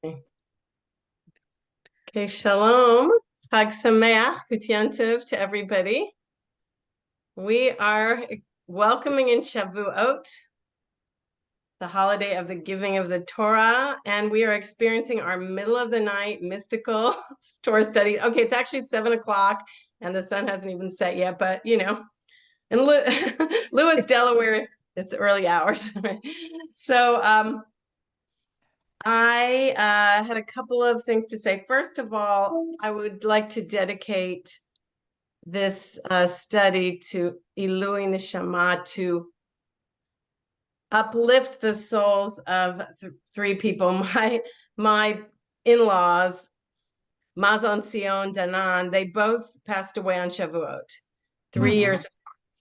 Okay, shalom, Chag Sameach, Gutiyantiv to everybody. We are welcoming in Shavuot, the holiday of the giving of the Torah, and we are experiencing our middle of the night mystical Torah study. Okay, it's actually 7 o'clock and the sun hasn't even set yet, but you know, in Lewis, Delaware, it's early hours. So I had a couple of things to say. First of all, I would like to dedicate this study to Ilui Neshama, to uplift the souls of three people. My in-laws, Mazon Sion Danan, they both passed away on Shavuot, 3 years,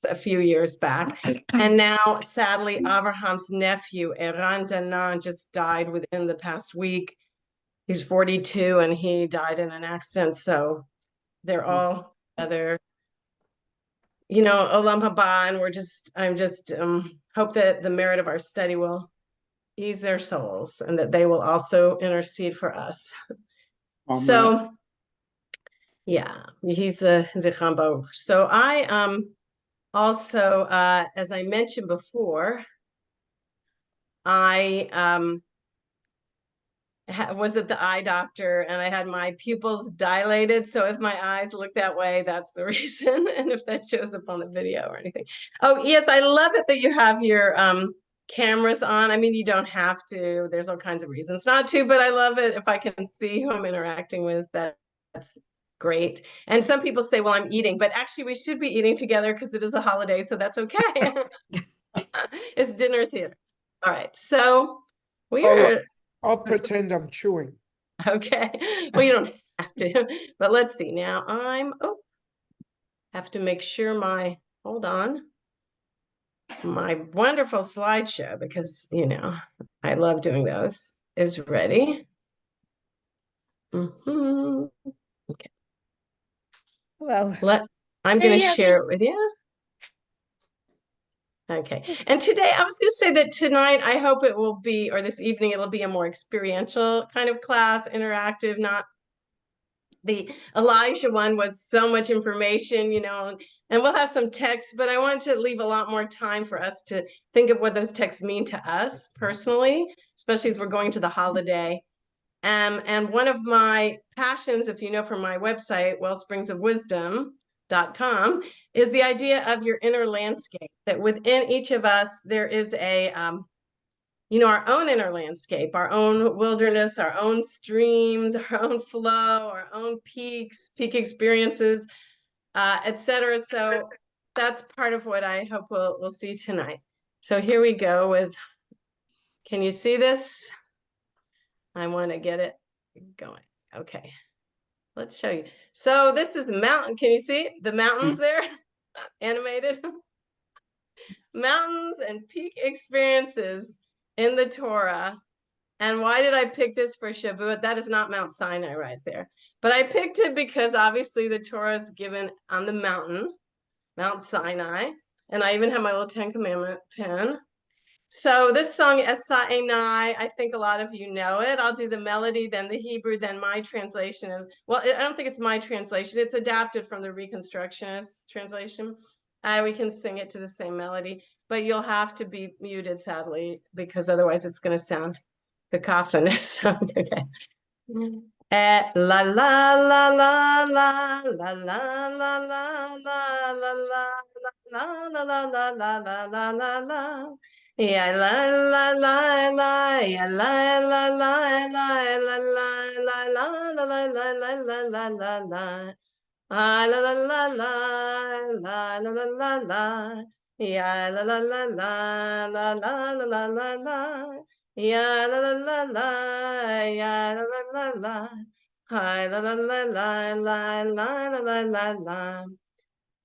a few years back. And now, sadly, Abraham's nephew, Eran Danan, just died within the past week. He's 42 and he died in an accident. So they're all together, you know, Olam Haba, and I'm just hope that the merit of our study will ease their souls and that they will also intercede for us. Amen. So yeah, he's a Zichron Baruch. So I also, as I mentioned before, I was at the eye doctor and I had my pupils dilated. So if my eyes look that way, that's the reason. And if that shows up on the video or anything. Oh, yes, I love it that you have your cameras on. I mean, you don't have to. There's all kinds of reasons not to, but I love it if I can see who I'm interacting with. That's great. And some people say, well, I'm eating, but actually we should be eating together because it is a holiday, so that's okay. It's dinner theater. All right, so we are... I'll pretend I'm chewing. Okay, well, you don't have to, but let's see. Now have to make sure hold on, my wonderful slideshow, because, you know, I love doing those, is ready. Okay. Well, I'm going to share it with you. Okay. And today, I was going to say that tonight, I hope it will be, or this evening, it'll be a more experiential kind of class, interactive, not the Elijah one was so much information, you know, and we'll have some text, but I wanted to leave a lot more time for us to think of what those texts mean to us personally, especially as we're going to the holiday. And one of my passions, if you know from my website, wellspringsofwisdom.com, is the idea of your inner landscape, that within each of us, there is a, you know, our own inner landscape, our own wilderness, our own streams, our own flow, our own peak experiences, etc. So that's part of what I hope we'll see tonight. So here we go with, can you see this? I want to get it going. Okay, let's show you. So this is mountain. Can you see the mountains there? Animated. Mountains and peak experiences in the Torah. And why did I pick this for Shavuot? That is not Mount Sinai right there. But I picked it because obviously the Torah is given on the mountain, Mount Sinai. And I even have my little 10 Commandment pen. So this song, Esa Enai, I think a lot of you know it. I'll do the melody, then the Hebrew, then my translation of, well, I don't think it's my translation. It's adapted from the Reconstructionist translation. We can sing it to the same melody, but you'll have to be muted, sadly, because otherwise it's going to sound cacophonous. Okay. La la la la la la la la la la la la la la la la la la la. Yeah, la la la la, yeah, la la la la la la la la la la la la la la la. Ah, la la la la la la la la la. Yeah, la la la la la la la la la la. Yeah, la la la la, yeah, la la la la. Hi, la la la la la la la la la la.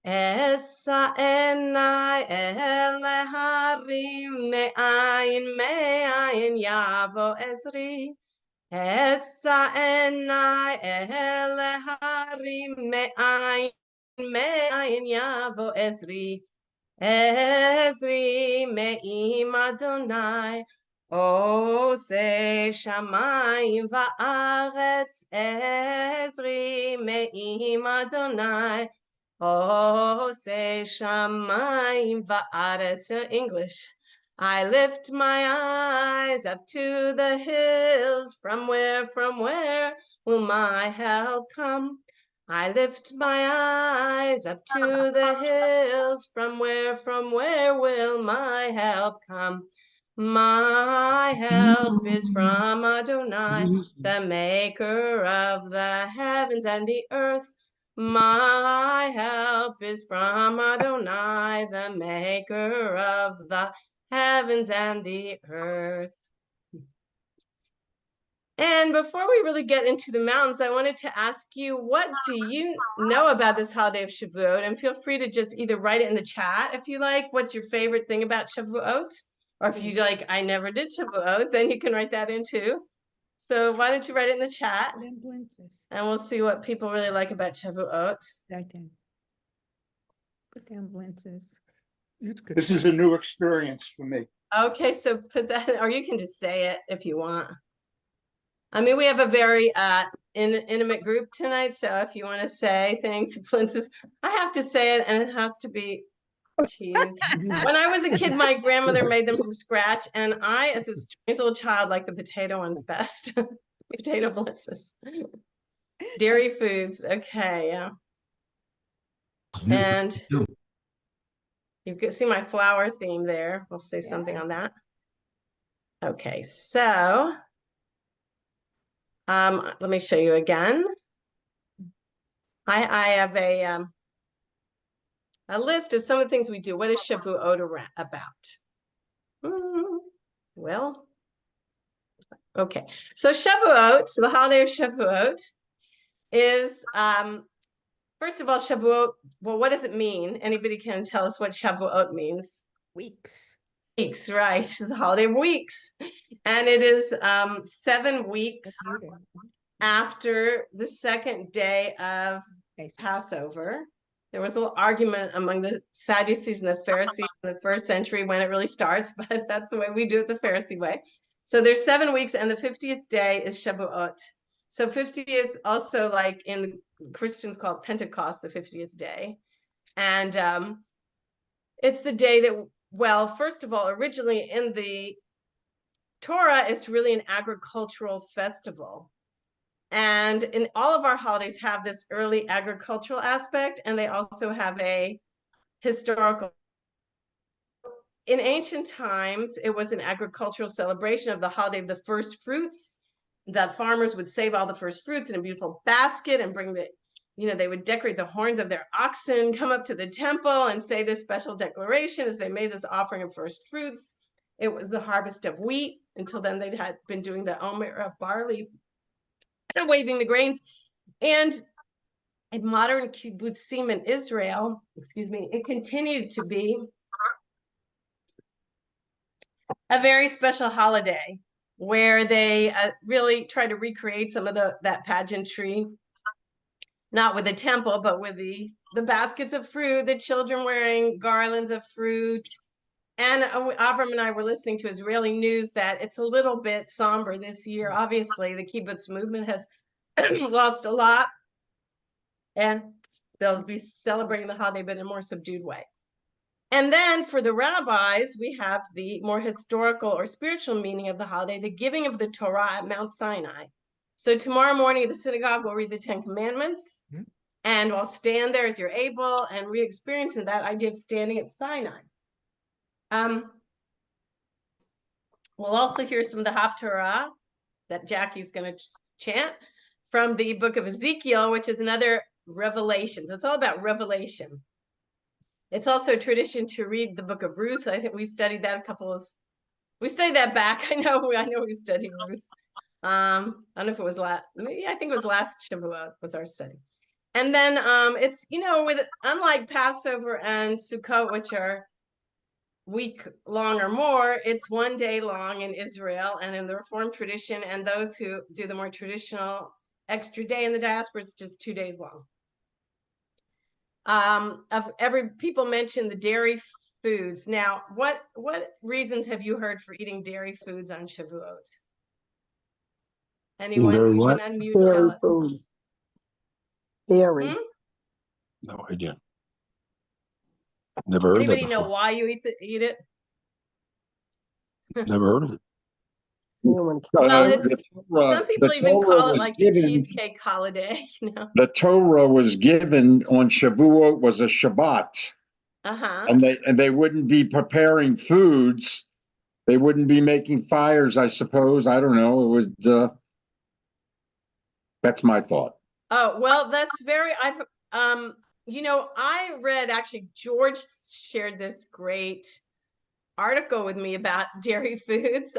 Esa enai eleharim me'ayin yavo ezri. Esa enai eleharim me'ayin yavo ezri. Ezri me'im Adonai Ose shamayim va'aretz ezri me'im Adonai. Ose shamayim va'aretz. English. I lift my eyes up to the hills. From where will my help come? I lift my eyes up to the hills. From where will my help come? My help is from Adonai, the maker of the heavens and the earth. My help is from Adonai, the maker of the heavens and the earth. And before we really get into the mountains, I wanted to ask you, what do you know about this holiday of Shavuot? And feel free to just either write it in the chat if you like. What's your favorite thing about Shavuot? Or if you like, I never did Shavuot, then you can write that in too. So why don't you write it in the chat? And we'll see what people really like about Shavuot. This is a new experience for me. Okay, so put that, or you can just say it if you want. I mean, we have a very intimate group tonight, so if you want to say things, Princess, I have to say it, and it has to be cheese. When I was a kid, my grandmother made them from scratch, and I, as a strange little child, like the potato ones best. Potato blitzes. Dairy foods, okay, yeah. And you can see my flower theme there. We'll say something on that. Okay, so let me show you again. I have a list of some of the things we do. What is Shavuot about? Well, okay. So Shavuot, so the holiday of Shavuot is, first of all, Shavuot, well, what does it mean? Anybody can tell us what Shavuot means? Weeks. Weeks, right. It's the holiday of weeks. And it is 7 weeks after the second day of Passover. There was a little argument among the Sadducees and the Pharisees in the first century when it really starts, but that's the way we do it, the Pharisee way. So there's 7 weeks, and the 50th day is Shavuot. So 50th, also like in Christians call it Pentecost, the 50th day. And it's the day that, well, first of all, originally in the Torah, it's really an agricultural festival. And in all of our holidays have this early agricultural aspect, and they also have a historical. In ancient times, it was an agricultural celebration of the holiday of the first fruits. The farmers would save all the first fruits in a beautiful basket and bring the, they would decorate the horns of their oxen, come up to the temple and say this special declaration as they made this offering of first fruits. It was the harvest of wheat. Until then, they had been doing the omer of barley and waving the grains. And in modern kibbutzim in Israel, it continued to be a very special holiday where they really try to recreate some of that pageantry, not with the temple, but with the baskets of fruit, the children wearing garlands of fruit. And Avram and I were listening to Israeli news that it's a little bit somber this year. Obviously, the kibbutz movement has lost a lot, and they'll be celebrating the holiday, but in a more subdued way. And then for the rabbis, we have the more historical or spiritual meaning of the holiday, the giving of the Torah at Mount Sinai. So tomorrow morning at the synagogue, we'll read the 10 Commandments, and we'll stand there as you're able and re-experiencing that idea of standing at Sinai. We'll also hear some of the Haftarah that Jackie's going to chant from the book of Ezekiel, which is another revelation. So it's all about revelation. It's also a tradition to read the book of Ruth. I think we studied that we studied that back. I know we studied Ruth. I don't know if it was I think it was last Shavuot was our study. And then it's, unlike Passover and Sukkot, which are week long or more, it's 1 day long in Israel and in the Reformed tradition, and those who do the more traditional extra day in the diaspora, it's just 2 days long. People mention the dairy foods. Now, what reasons have you heard for eating dairy foods on Shavuot? Anyone? Dairy You what? can unmute, tell Dairy us. food. Dairy. Hmm? No idea. Never heard that Anybody know before. why you eat it? Never heard of it. Human. Well, some people the even Torah call it was like the given. cheesecake holiday, The Torah was given on Shavuot, was a Shabbat, Uh-huh. and they wouldn't be preparing foods. They wouldn't be making fires, I suppose. I don't know. It was. That's my thought. Oh, well, that's I read, actually, George shared this great article with me about dairy foods.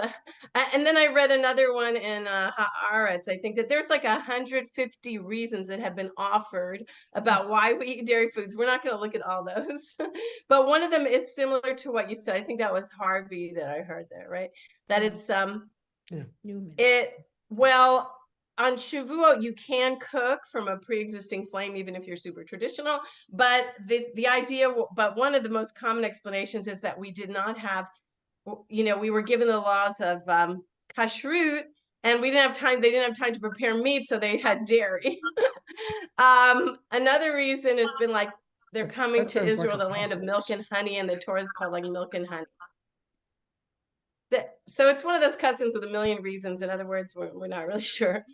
And then I read another one in Haaretz. I think that there's like 150 reasons that have been offered about why we eat dairy foods. We're not going to look at all those. But one of them is similar to what you said. I think that was Harvey that I heard there, right? That it's well, on Shavuot, you can cook from a pre-existing flame, even if you're super traditional. But the idea, but one of the most common explanations is that we did not have, we were given the laws of kashrut, and we didn't have time. They didn't have time to prepare meat, so they had dairy. Another reason has been like they're coming That to sounds like Israel, a the land of puzzle. milk and honey, and the Torah is called like milk and honey. So it's one of those customs with a million reasons. In other words, we're not really sure.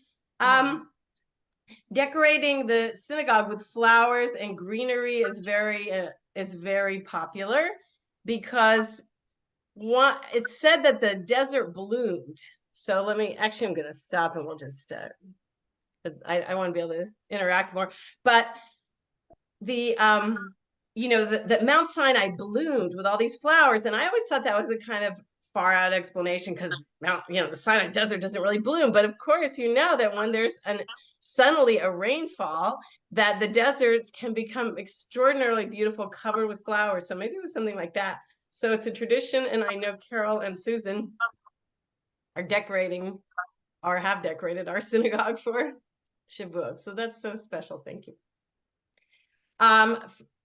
Decorating the synagogue with flowers and greenery is very popular because it's said that the desert bloomed. So I'm going to stop and we'll just because I want to be able to interact more. But the that Mount Sinai bloomed with all these flowers, and I always thought that was a kind of far out explanation because the Sinai desert doesn't really bloom. But of course, that when there's suddenly a rainfall, that the deserts can become extraordinarily beautiful, covered with flowers. So maybe it was something like that. So it's a tradition, and I know Carol and Susan are decorating or have decorated our synagogue for Shavuot. So that's so special. Thank you.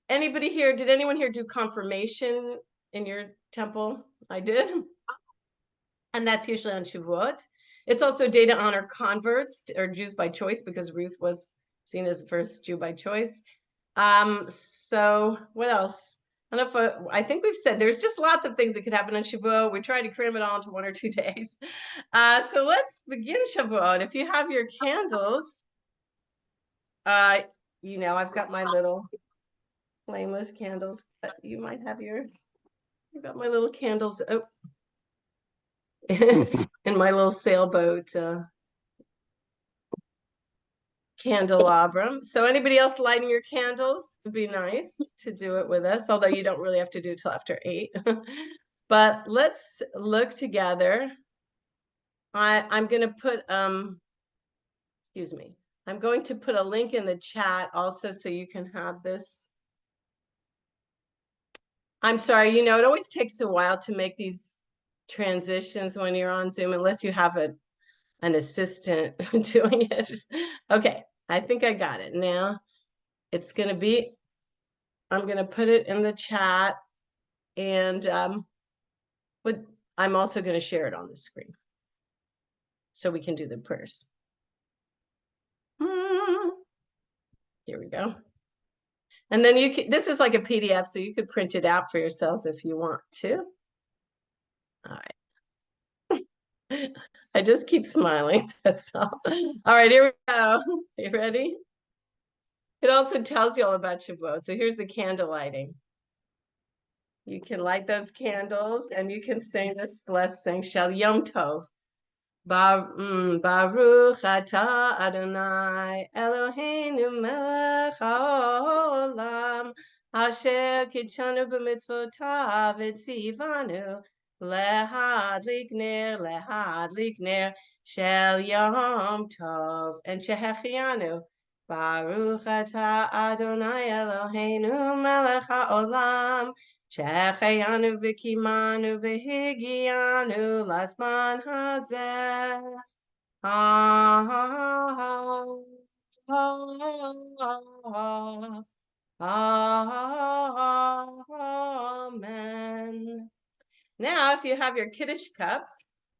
Anybody here, did anyone here do confirmation in your temple? I did. And that's usually on Shavuot. It's also a day to honor converts or Jews by choice because Ruth was seen as the first Jew by choice. So what else? I think we've said there's just lots of things that could happen on Shavuot. We try to cram it all into 1 or 2 days. So let's begin Shavuot. If you have your candles, I've got my little flameless candles, but you might have I've got my little candles in my little sailboat candelabrum. So anybody else lighting your candles? Would be nice to do it with us, although you don't really have to do it till after 8. But let's look together. I'm going to put excuse me. I'm going to put a link in the chat also so you can have this. I'm sorry, it always takes a while to make these transitions when you're on Zoom, unless you have an assistant doing it. Okay, I think I got it. Now it's going to be, I'm going to put it in the chat, and I'm also going to share it on the screen so we can do the prayers. Here we go. And then this is like a PDF, so you could print it out for yourselves if you want to. All right. I just keep smiling, that's all. All right, here we go. Are you ready? It also tells you all about Shavuot. So here's the candle lighting. You can light those candles and you can sing this blessing, Shel Yom Tov. Baruch atah Adonai Eloheinu melech haolam asher kidshanu b'mitzvotav etzivanu lehadlik ner shel Yom Tov and shehechianu. Baruch atah Adonai Eloheinu melech haolam Shechayanu v'kimanu v'higianu lasman hazeh. Amen. Now, if you have your Kiddush cup,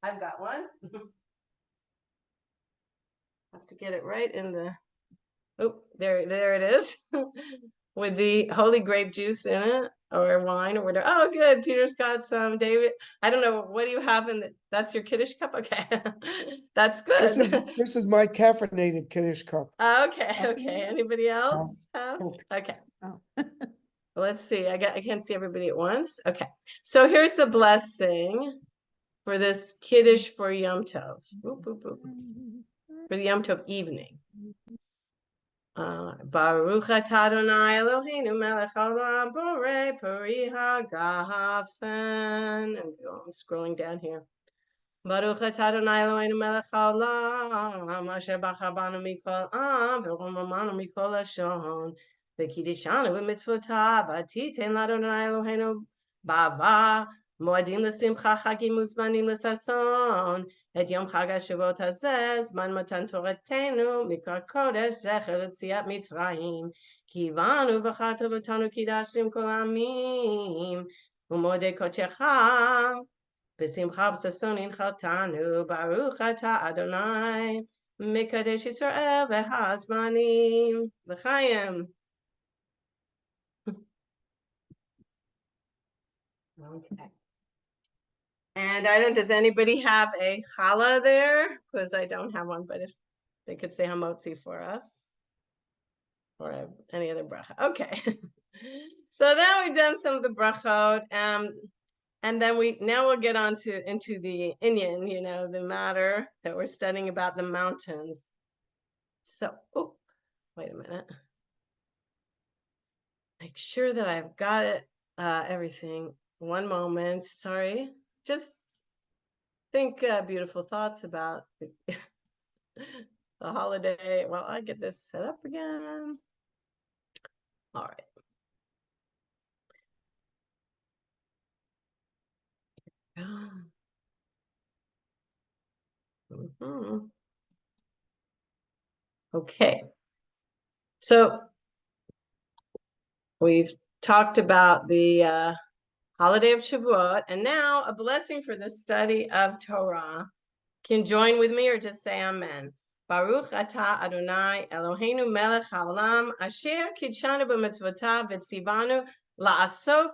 I've got one. Have to get it right in the, oh, there it is. With the holy grape juice in it, or wine, or whatever. Oh, good. Peter's got some. David, I don't know. What do you have in the, that's your Kiddush cup? Okay. That's good. This is my caffeinated Kiddush cup. Okay. Anybody else have? Coke. Okay. Oh. Let's see. I can't see everybody at once. Okay. So here's the blessing for this Kiddush for Yom Tov. Boop, boop, boop. For the Yom Tov evening. Baruch atah Adonai Eloheinu melech haolam borei peri hagafen. I'm scrolling down here. Baruch atah Adonai Eloheinu melech haolam asher bachar banu mikol am v'romamanu mikol lashon v'kiddishanu b'mitzvotav v'titen l'Adonai Eloheinu ba'ava moadim l'simcha chagim uzmanim l'sason et yom chag Shavuot hazeh zman matan toratenu mikra kodesh zecher l'tziat Mitzrayim kivanu v'charta v'tanu kiddashim kol amim u'modei kodshecha B'simcha b'sason inchaltanu baruch atah Adonai mikadesh Yisrael v'hazmanim l'chaim. Okay. And I don't, does anybody have a challah there? Because I don't have one, but if they could say hamotzi for us. Or any other bracha. Okay. So now we've done some of the brachot. And then we'll get on into the inyan, the matter that we're studying about the mountains. So, oh, wait a minute. Make sure that I've got it, everything. One moment, sorry. Just think beautiful thoughts about the holiday. Well, I get this set up again. All right. Okay. So we've talked about the holiday of Shavuot, and now a blessing for the study of Torah. Can join with me or just say amen. Baruch atah Adonai Eloheinu melech haolam asher kidshanu b'mitzvotav v'tzivanu la'asok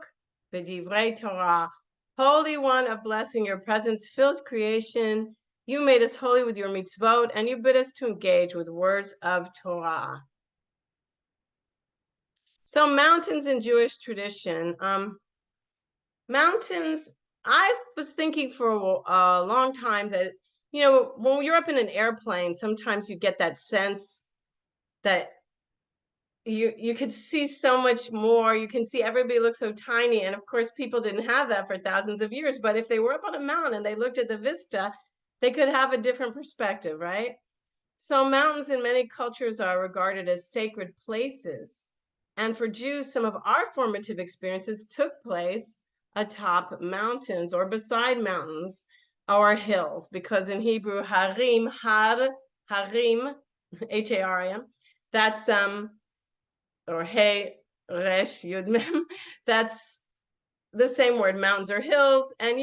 b'divrei Torah. Holy One of blessing, your presence fills creation. You made us holy with your mitzvot, and you bid us to engage with words of Torah. So mountains in Jewish tradition. Mountains, I was thinking for a long time that, when you're up in an airplane, sometimes you get that sense that you could see so much more. You can see everybody looks so tiny. And of course, people didn't have that for thousands of years. But if they were up on a mountain and they looked at the vista, they could have a different perspective, right? So mountains in many cultures are regarded as sacred places. And for Jews, some of our formative experiences took place atop mountains or beside mountains or hills, because in Hebrew, harim, harim, H-A-R-I-M, that's or hey, resh, yud mem, that's the same word, mountains or hills. And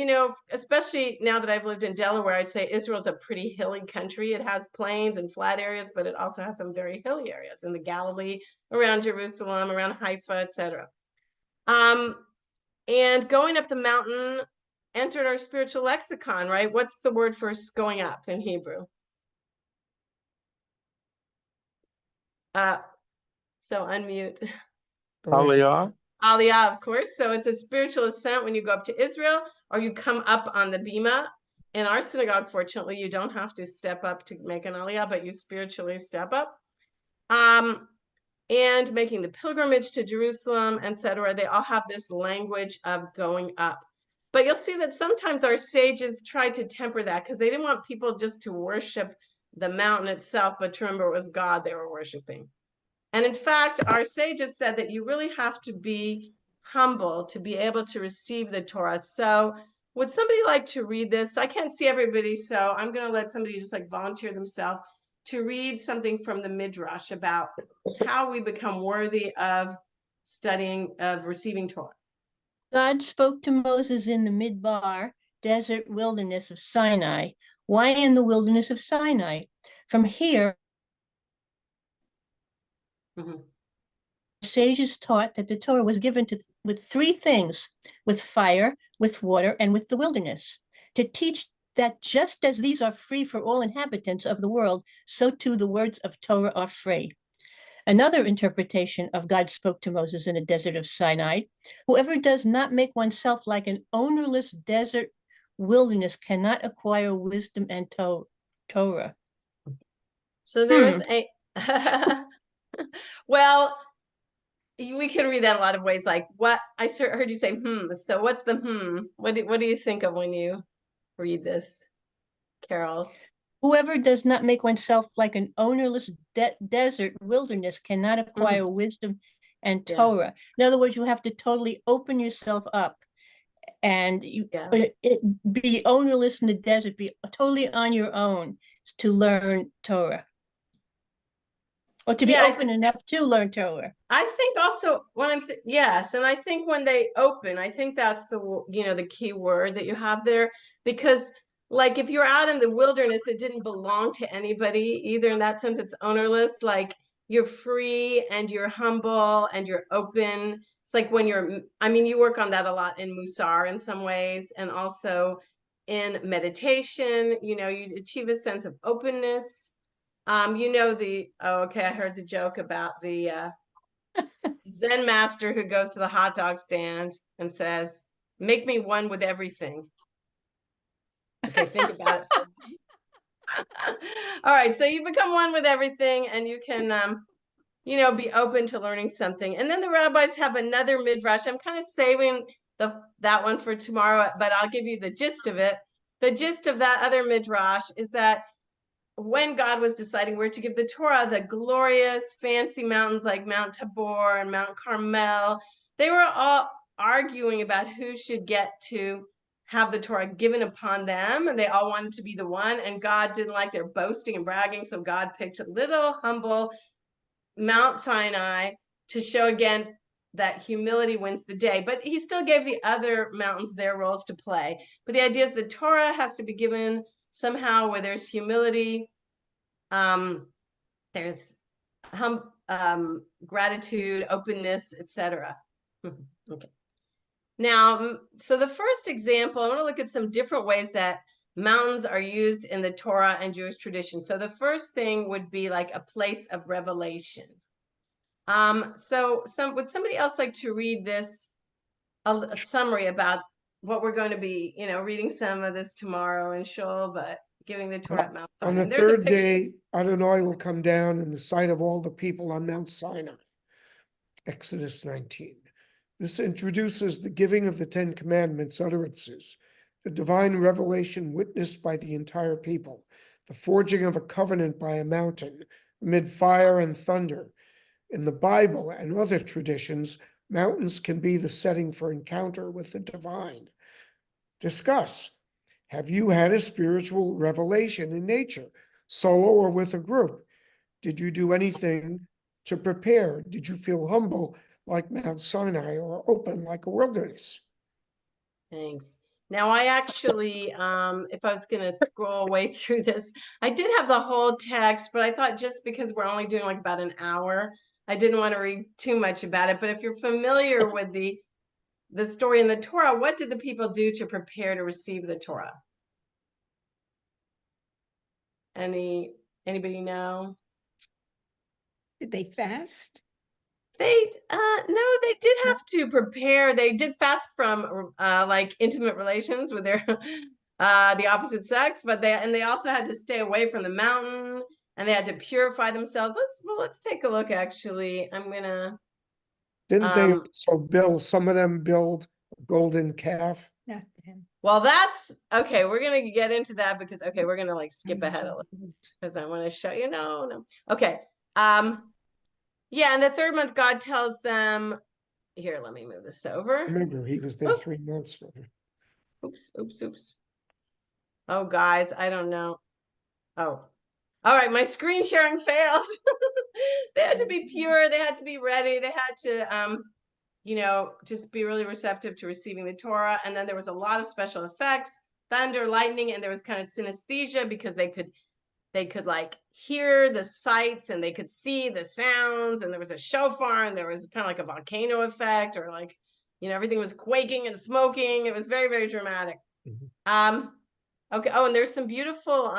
especially now that I've lived in Delaware, I'd say Israel's a pretty hilly country. It has plains and flat areas, but it also has some very hilly areas in the Galilee, around Jerusalem, around Haifa, etc. And going up the mountain entered our spiritual lexicon, right? What's the word for going up in Hebrew? So unmute. Aliyah? Aliyah, of course. So it's a spiritual ascent when you go up to Israel, or you come up on the bima. In our synagogue, fortunately, you don't have to step up to make an aliyah, but you spiritually step up. And making the pilgrimage to Jerusalem, etc. They all have this language of going up. But you'll see that sometimes our sages tried to temper that because they didn't want people just to worship the mountain itself, but to remember it was God they were worshiping. And in fact, our sages said that you really have to be humble to be able to receive the Torah. So would somebody like to read this? I can't see everybody, so I'm going to let somebody just volunteer themselves to read something from the Midrash about how we become worthy of studying of receiving Torah? God spoke to Moses in the Midbar desert wilderness of Sinai. Why in the wilderness of Sinai? From here, Mhm. sages taught that the Torah was given with three things: with fire, with water, and with the wilderness, to teach that just as these are free for all inhabitants of the world, so too the words of Torah are free. Another interpretation of God spoke to Moses in the desert of Sinai: whoever does not make oneself like an ownerless desert wilderness cannot acquire wisdom and Torah. So there's a well, we can read that a lot of ways. Like what I heard you say, So what's the What do you think of when you read this, Carol? Whoever does not make oneself like an ownerless desert wilderness cannot acquire wisdom and Yeah. Torah. In other words, you have to totally open yourself up and be ownerless in the desert, be totally on your own to learn Torah. Or to be open enough to learn Torah. I think also when yes, and I think when they open, I think that's the key word that you have there, because like if you're out in the wilderness, it didn't belong to anybody either. In that sense, it's ownerless. Like you're free and you're humble and you're open. It's like when you work on that a lot in Musar in some ways, and also in meditation, you achieve a sense of openness. I heard the joke about the Zen master who goes to the hot dog stand and says, "Make me one with everything." Okay, think about it. All right, so you become one with everything, and you can, be open to learning something. And then the rabbis have another midrash. I'm kind of saving that one for tomorrow, but I'll give you the gist of it. The gist of that other midrash is that when God was deciding where to give the Torah, the glorious, fancy mountains like Mount Tabor and Mount Carmel, they were all arguing about who should get to have the Torah given upon them, and they all wanted to be the one, and God didn't like their boasting and bragging, so God picked a little humble Mount Sinai to show again that humility wins the day. But he still gave the other mountains their roles to play. But the idea is the Torah has to be given somehow where there's humility, there's gratitude, openness, etc. Okay. Now, so the first example, I want to look at some different ways that mountains are used in the Torah and Jewish tradition. So the first thing would be like a place of revelation. Would somebody else like to read this, a summary about what we're going to be, reading some of this tomorrow in Shul, but giving the Torah at Mount Sinai. On the third day, Adonai will come down in the sight of all the people on Mount Sinai. Exodus 19. This introduces the giving of the Ten Commandments utterances, the divine revelation witnessed by the entire people, the forging of a covenant by a mountain amid fire and thunder. In the Bible and other traditions, mountains can be the setting for encounter with the divine. Discuss. Have you had a spiritual revelation in nature, solo or with a group? Did you do anything to prepare? Did you feel humble like Mount Sinai or open like a wilderness? Thanks. Now, I actually, if I was going to scroll way through this, I did have the whole text, but I thought just because we're only doing like about an hour, I didn't want to read too much about it. But if you're familiar with the story in the Torah, what did the people do to prepare to receive the Torah? Anybody know? Did they fast? No, they did have to prepare. They did fast from like intimate relations with their the opposite sex, but they also had to stay away from the mountain, and they had to purify themselves. Let's take a look. Actually, I'm gonna. Didn't they also build, some of them build a golden calf? Not them. Well, that's okay. We're gonna get into that because we're gonna like skip ahead a little because I want to show you. No. Okay. Yeah, in the third month, God tells them, here, let me move this over. Remember, he was there 3 months. Oops. Oh, guys, I don't know. Oh, all right, my screen sharing failed. They had to be pure. They had to be ready. They had to just be really receptive to receiving the Torah. And then there was a lot of special effects, thunder, lightning, and there was kind of synesthesia because they could like hear the sights and they could see the sounds, and there was a shofar and there was kind of like a volcano effect, or like, everything was quaking and smoking. It was very, very dramatic. Okay. Oh, and there's some beautiful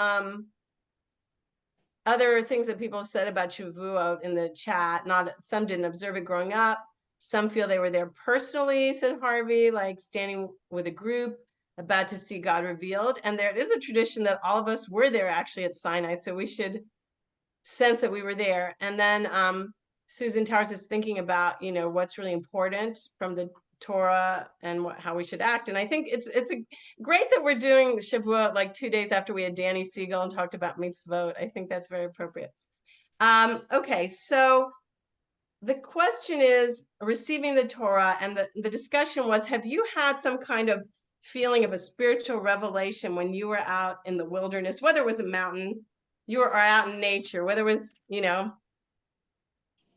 other things that people have said about Shavuot in the chat. Some didn't observe it growing up. Some feel they were there personally, said Harvey, like standing with a group about to see God revealed. And there is a tradition that all of us were there actually at Sinai, so we should sense that we were there. And then Susan Towers is thinking about, what's really important from the Torah and how we should act. And I think it's great that we're doing Shavuot like 2 days after we had Danny Siegel and talked about mitzvot. I think that's very appropriate. Okay, so the question is receiving the Torah, and the discussion was, have you had some kind of feeling of a spiritual revelation when you were out in the wilderness, whether it was a mountain, you were out in nature, whether it was,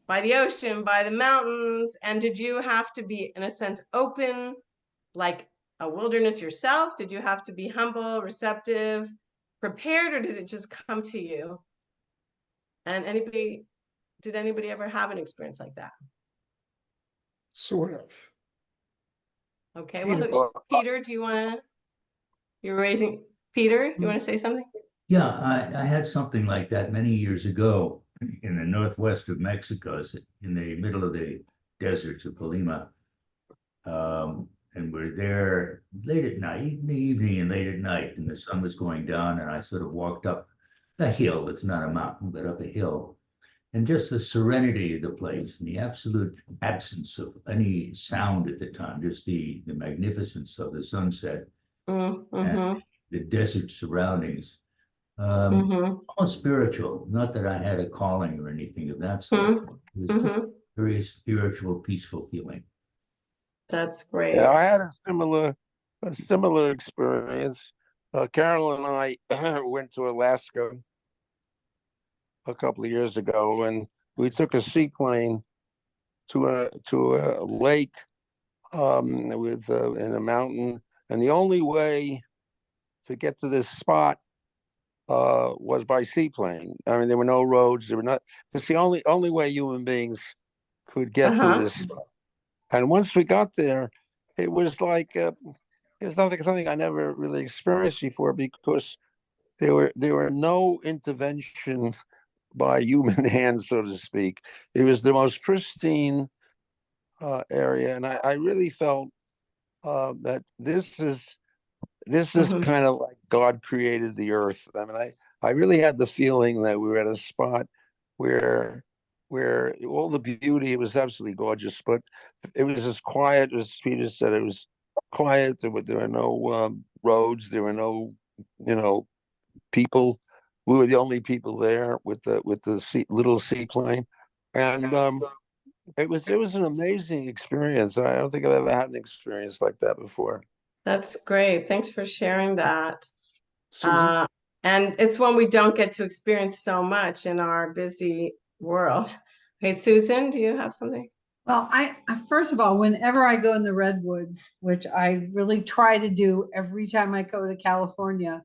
by the ocean, by the mountains, and did you have to be, in a sense, open, like a wilderness yourself? Did you have to be humble, receptive, prepared, or did it just come to you? And did anybody ever have an experience like that? Sort of. Okay, Peter. well, Peter, you're raising, Peter, you want to say something? Yeah, I had something like that many years ago in the northwest of Mexico, in the middle of the deserts of Colima. And we're there late at night, in the evening and late at night, and the sun was going down, and I sort of walked up a hill. It's not a mountain, but up a hill. And just the serenity of the place and the absolute absence of any sound at the time, just the magnificence of the sunset and the desert surroundings. Almost spiritual. Not that I had a calling or anything of that sort. It was very spiritual, peaceful feeling. That's great. Yeah, I had a similar experience. Carol and I went to Alaska a couple of years ago, and we took a seaplane to a lake with in a mountain, and the only way to get to this spot was by seaplane. I mean, there were no roads. It's the only way human beings could get to this spot. And once we got there, it was like it was something I never really experienced before, because there were no intervention by human hands, so to speak. It was the most pristine area, and I really felt that this is kind of like God created the earth. I mean, I really had the feeling that we were at a spot where all the beauty, it was absolutely gorgeous, but it was as quiet as Peter said. It was quiet. There were no roads. There were no, people. We were the only people there with the little seaplane, and it was an amazing experience. I don't think I've ever had an experience like that before. That's great. Thanks for sharing that. Susan? And it's one we don't get to experience so much in our busy world. Okay, Susan, do you have something? Well, I first of all, whenever I go in the redwoods, which I really try to do every time I go to California,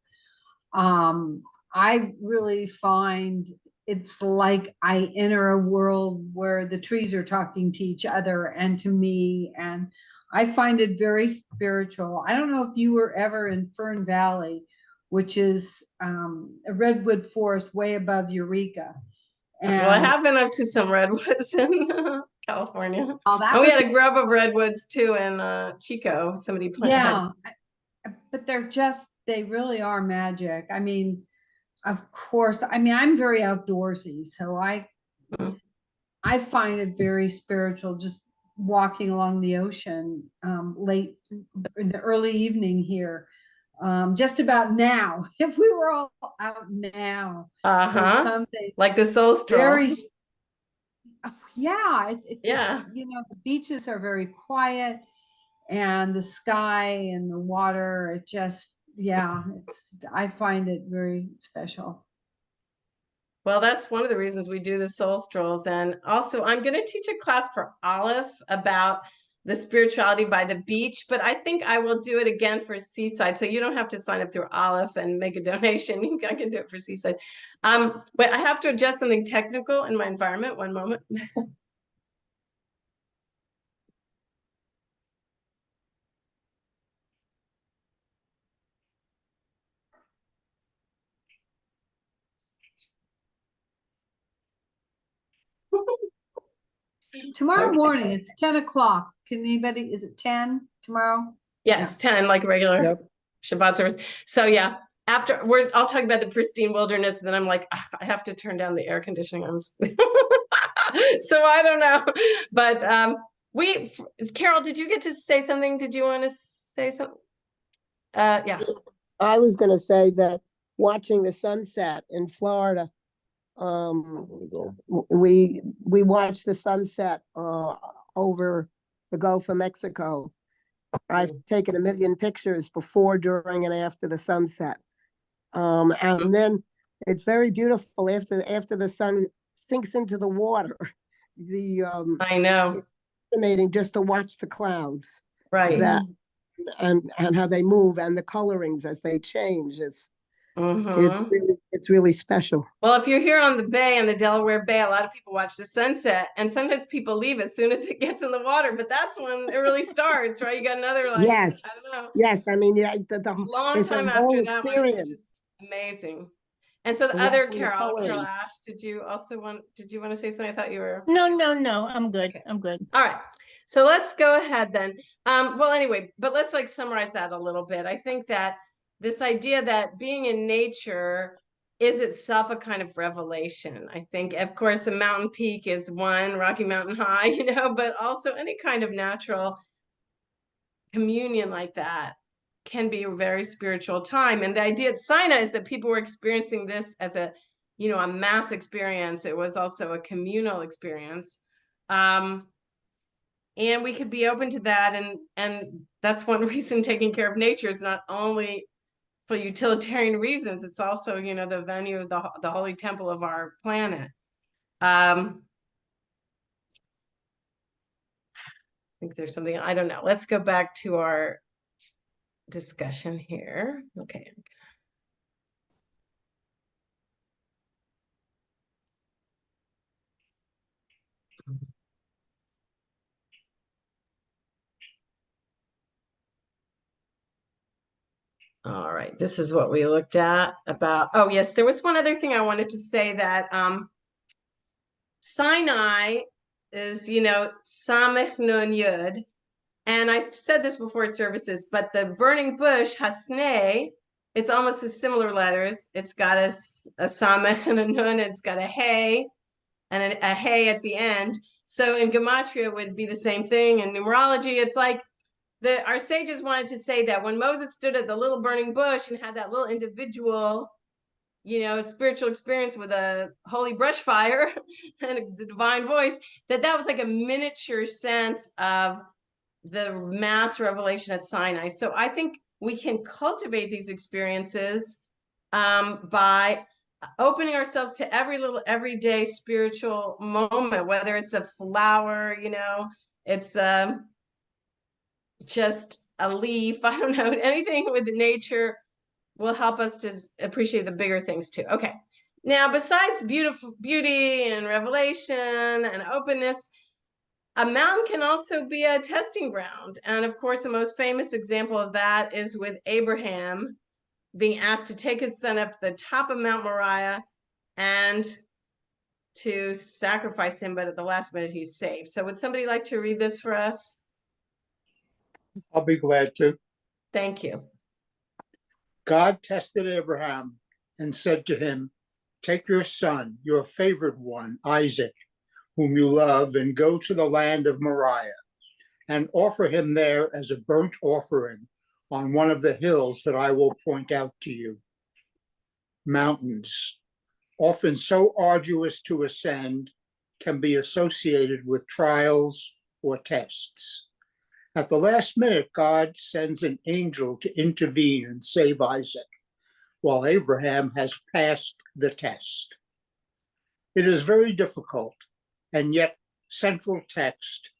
I really find it's like I enter a world where the trees are talking to each other and to me, and I find it very spiritual. I don't know if you were ever in Fern Valley, which is a redwood forest way above Eureka. Well, I have been up to some redwoods in California. Oh, and we had a grove of redwoods too in Chico. Somebody planted. Yeah, but they really are magic. I mean, of course, I'm very outdoorsy, so I find it very spiritual just walking along the ocean late in the early evening here. Just about now, if we were all out now, something like the soul stroll. Yeah, it's, the beaches are very quiet, and the sky and the water, it just, I find it very special. Well, that's one of the reasons we do the soul strolls. And also, I'm going to teach a class for Aleph about the spirituality by the beach, but I think I will do it again for Seaside. So you don't have to sign up through Aleph and make a donation. I can do it for Seaside. But I have to adjust something technical in my environment. One moment. Tomorrow Okay. morning, it's 10 o'clock. Can anybody, is it 10 tomorrow? Yes, 10, like regular Yep. Shabbat service. So yeah, I'll talk about the pristine wilderness, and then I'm like, I have to turn down the air conditioning. So I don't know. But Carol, did you get to say something? Did you want to say something? Yeah. I was gonna say that watching the sunset in Florida, we watched the sunset over the Gulf of Mexico. I've taken a million pictures before, during, and after the sunset. And then it's very beautiful after the sun sinks into the water. I know. Fascinating just to watch the clouds. Right. That and how they move and the colorings as they change. Mhm. It's really special. Well, if you're here on the bay, on the Delaware Bay, a lot of people watch the sunset, and sometimes people leave as soon as it gets in the water, but that's when it really starts, right? You got another, like, Yes. I don't know, Yes, I mean, yeah, long it's a time whole after that one, which is experience. amazing. And so the And other watching the Carol colorings. Ash, did you want to say something? I thought you were. No, I'm good. Okay. I'm good. All right. So let's go ahead then. Well, anyway, but let's like summarize that a little bit. I think that this idea that being in nature is itself a kind of revelation. I think, of course, a mountain peak is one, Rocky Mountain High, but also any kind of natural communion like that can be a very spiritual time. And the idea at Sinai is that people were experiencing this as a mass experience. It was also a communal experience. And we could be open to that. And that's one reason taking care of nature is not only for utilitarian reasons, it's also, the venue of the holy temple of our planet. I think there's something, I don't know. Let's go back to our discussion here. Okay. All right, this is what we looked at about, oh yes, there was one other thing I wanted to say, that Sinai is, Samech Nun Yud, and I've said this before at services, but the burning bush, Hasnei, it's almost as similar letters. It's got a Samech and a Nun, it's got a Hey, and a Hey at the end. So in Gematria it would be the same thing. In numerology, it's like, our sages wanted to say that when Moses stood at the little burning bush and had that little individual, spiritual experience with a holy brush fire and the divine voice, that was like a miniature sense of the mass revelation at Sinai. So I think we can cultivate these experiences by opening ourselves to every little everyday spiritual moment, whether it's a flower, it's just a leaf, I don't know, anything with nature will help us to appreciate the bigger things too. Okay. Now, besides beauty and revelation and openness, a mountain can also be a testing ground. And of course, the most famous example of that is with Abraham being asked to take his son up to the top of Mount Moriah and to sacrifice him, but at the last minute he's saved. So would somebody like to read this for us? I'll be glad to. Thank you. God tested Abraham and said to him, "Take your son, your favored one, Isaac, whom you love, and go to the land of Moriah, and offer him there as a burnt offering on one of the hills that I will point out to you." Mountains, often so arduous to ascend, can be associated with trials or tests. At the last minute, God sends an angel to intervene and save Isaac, while Abraham has passed the test. It is very difficult, and yet central text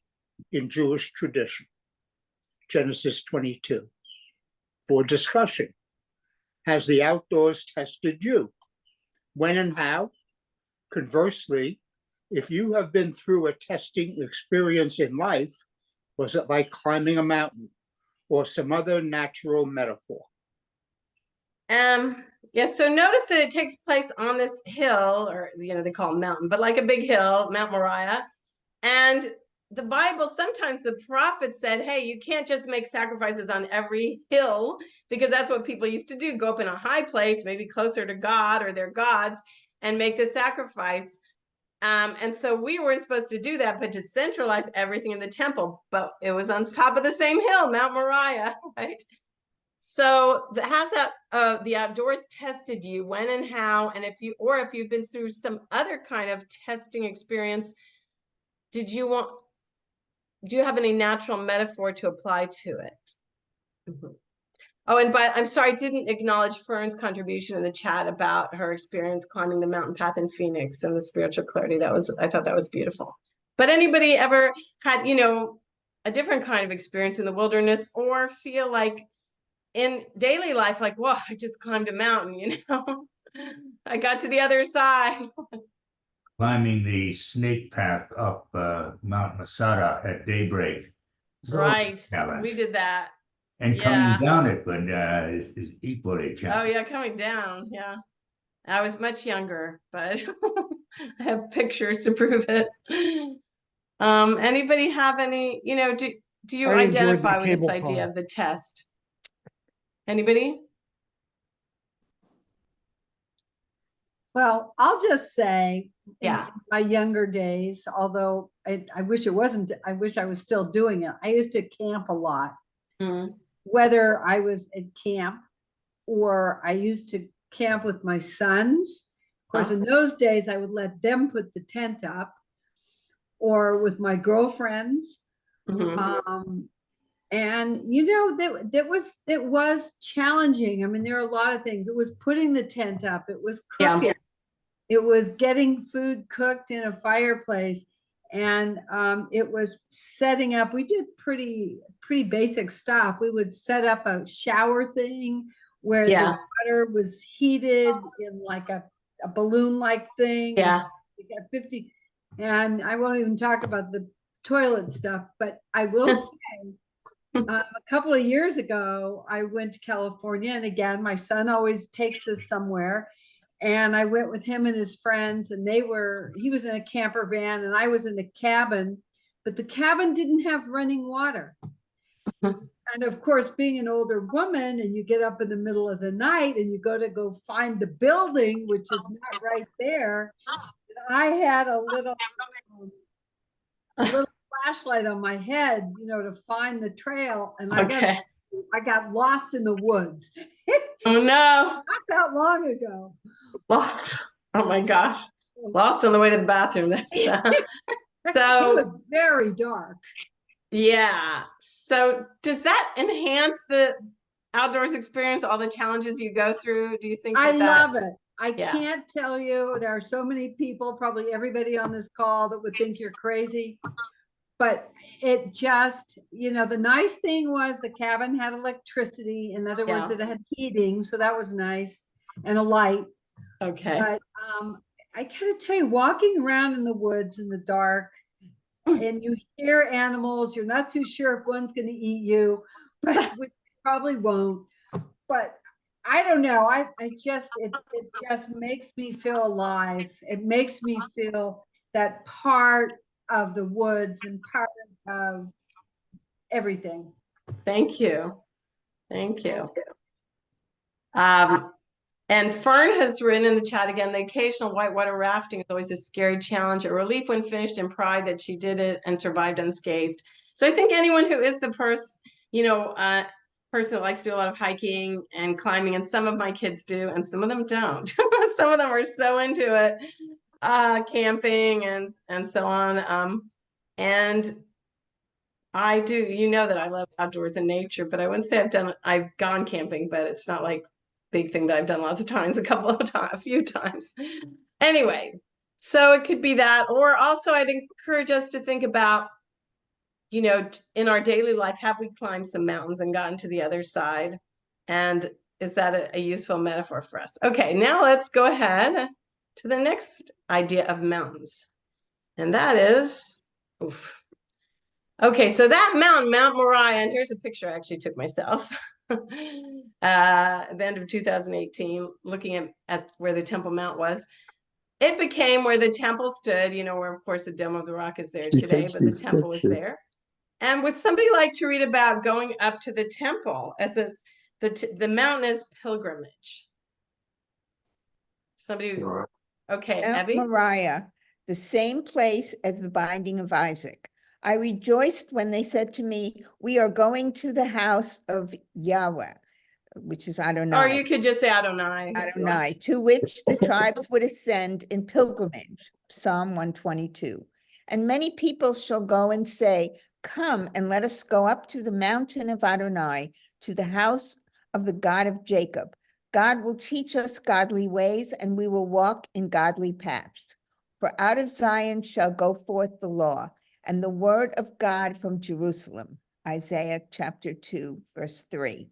in Jewish tradition, Genesis 22. For discussion, has the outdoors tested you? When and how? Conversely, if you have been through a testing experience in life, was it like climbing a mountain or some other natural metaphor? Yeah, so notice that it takes place on this hill, or they call it mountain, but like a big hill, Mount Moriah. And the Bible, sometimes the prophet said, hey, you can't just make sacrifices on every hill, because that's what people used to do, go up in a high place, maybe closer to God or their gods, and make the sacrifice. And so we weren't supposed to do that, but to centralize everything in the temple. But it was on top of the same hill, Mount Moriah, right? So has that the outdoors tested you? When and how? And if you've been through some other kind of testing experience, do you have any natural metaphor to apply to it? Mm-hmm. Oh, and I'm sorry, I didn't acknowledge Fern's contribution in the chat about her experience climbing the mountain path in Phoenix and the spiritual clarity. I thought that was beautiful. But anybody ever had, a different kind of experience in the wilderness, or feel like in daily life, like, whoa, I just climbed a mountain, I got to the other side. Climbing the snake path up Mount Masada at daybreak. Right, we did that. And coming down it, but is equally challenging. Oh yeah, coming down, yeah. I was much younger, but I have pictures to prove it. Anybody have any, do you identify with this idea of the test? Anybody? Well, I'll just say, yeah, in my younger days, although I wish it wasn't, I wish I was still doing it. I used to camp a lot. Mm-hmm. Whether I was at camp or I used to camp with my sons. Of course, in those days, I would let them put the tent up, or with my girlfriends. Mm-hmm. And it was challenging. I mean, there are a lot of things. It was putting the tent up. It was cooking. Yeah. It was getting food cooked in a fireplace. And it was setting up. We did pretty basic stuff. We would set up a shower thing where the water was heated in like a balloon-like thing. Yeah. We got 50, and I won't even talk about the toilet stuff, but I will say, a couple of years ago, I went to California, and again, my son always takes us somewhere. And I went with him and his friends, and he was in a camper van and I was in a cabin, but the cabin didn't have running water. And of course, being an older woman, and you get up in the middle of the night and you go find the building, which is not right there. I had a little flashlight on my head, to find the trail, and I got lost in the woods. Oh no! Not that long ago. Lost. Oh my gosh! Lost on the way to the bathroom. So it was very dark. Yeah. So does that enhance the outdoors experience? All the challenges you go through? Do you think? I love it. I can't tell you. There are so many people, probably everybody on this call, that would think you're crazy. But it just, the nice thing was the cabin had electricity. In other words, it had heating. So that was nice, and a light. Okay. But I gotta tell you, walking around in the woods in the dark, and you hear animals, you're not too sure if one's going to eat you, but which probably won't. But I don't know. It just makes me feel alive. It makes me feel that part of the woods and part of everything. Thank you. Thank you. And Fern has written in the chat again, the occasional whitewater rafting is always a scary challenge, a relief when finished, and pride that she did it and survived unscathed. So I think anyone who is the person that likes to do a lot of hiking and climbing, and some of my kids do, and some of them don't. Some of them are so into it, camping and so on. And I do, that I love outdoors and nature, but I wouldn't say I've gone camping, but it's not like big thing that I've done lots of times, a few times. Anyway, so it could be that, or also I'd encourage us to think about you know, in our daily life, have we climbed some mountains and gotten to the other side? And is that a useful metaphor for us? Okay, now let's go ahead to the next idea of mountains. And that is, oof. Okay, so that mountain, Mount Moriah, and here's a picture I actually took myself at the end of 2018, looking at where the Temple Mount was. It became where the temple stood, you know, where of course the Dome of the Rock is there today, but the temple was there. And would somebody like to read about going up to the temple as the mountain is pilgrimage? Somebody, okay, Mount Evie? Moriah, the same place as the binding of Isaac. I rejoiced when they said to me, we are going to the house of Yahweh, which is Adonai. Or you could just say Adonai. Adonai, to which the tribes would ascend in pilgrimage, Psalm 122. And many people shall go and say, come and let us go up to the mountain of Adonai, to the house of the God of Jacob. God will teach us godly ways, and we will walk in godly paths. For out of Zion shall go forth the law, and the word of God from Jerusalem. Isaiah chapter 2, verse 3.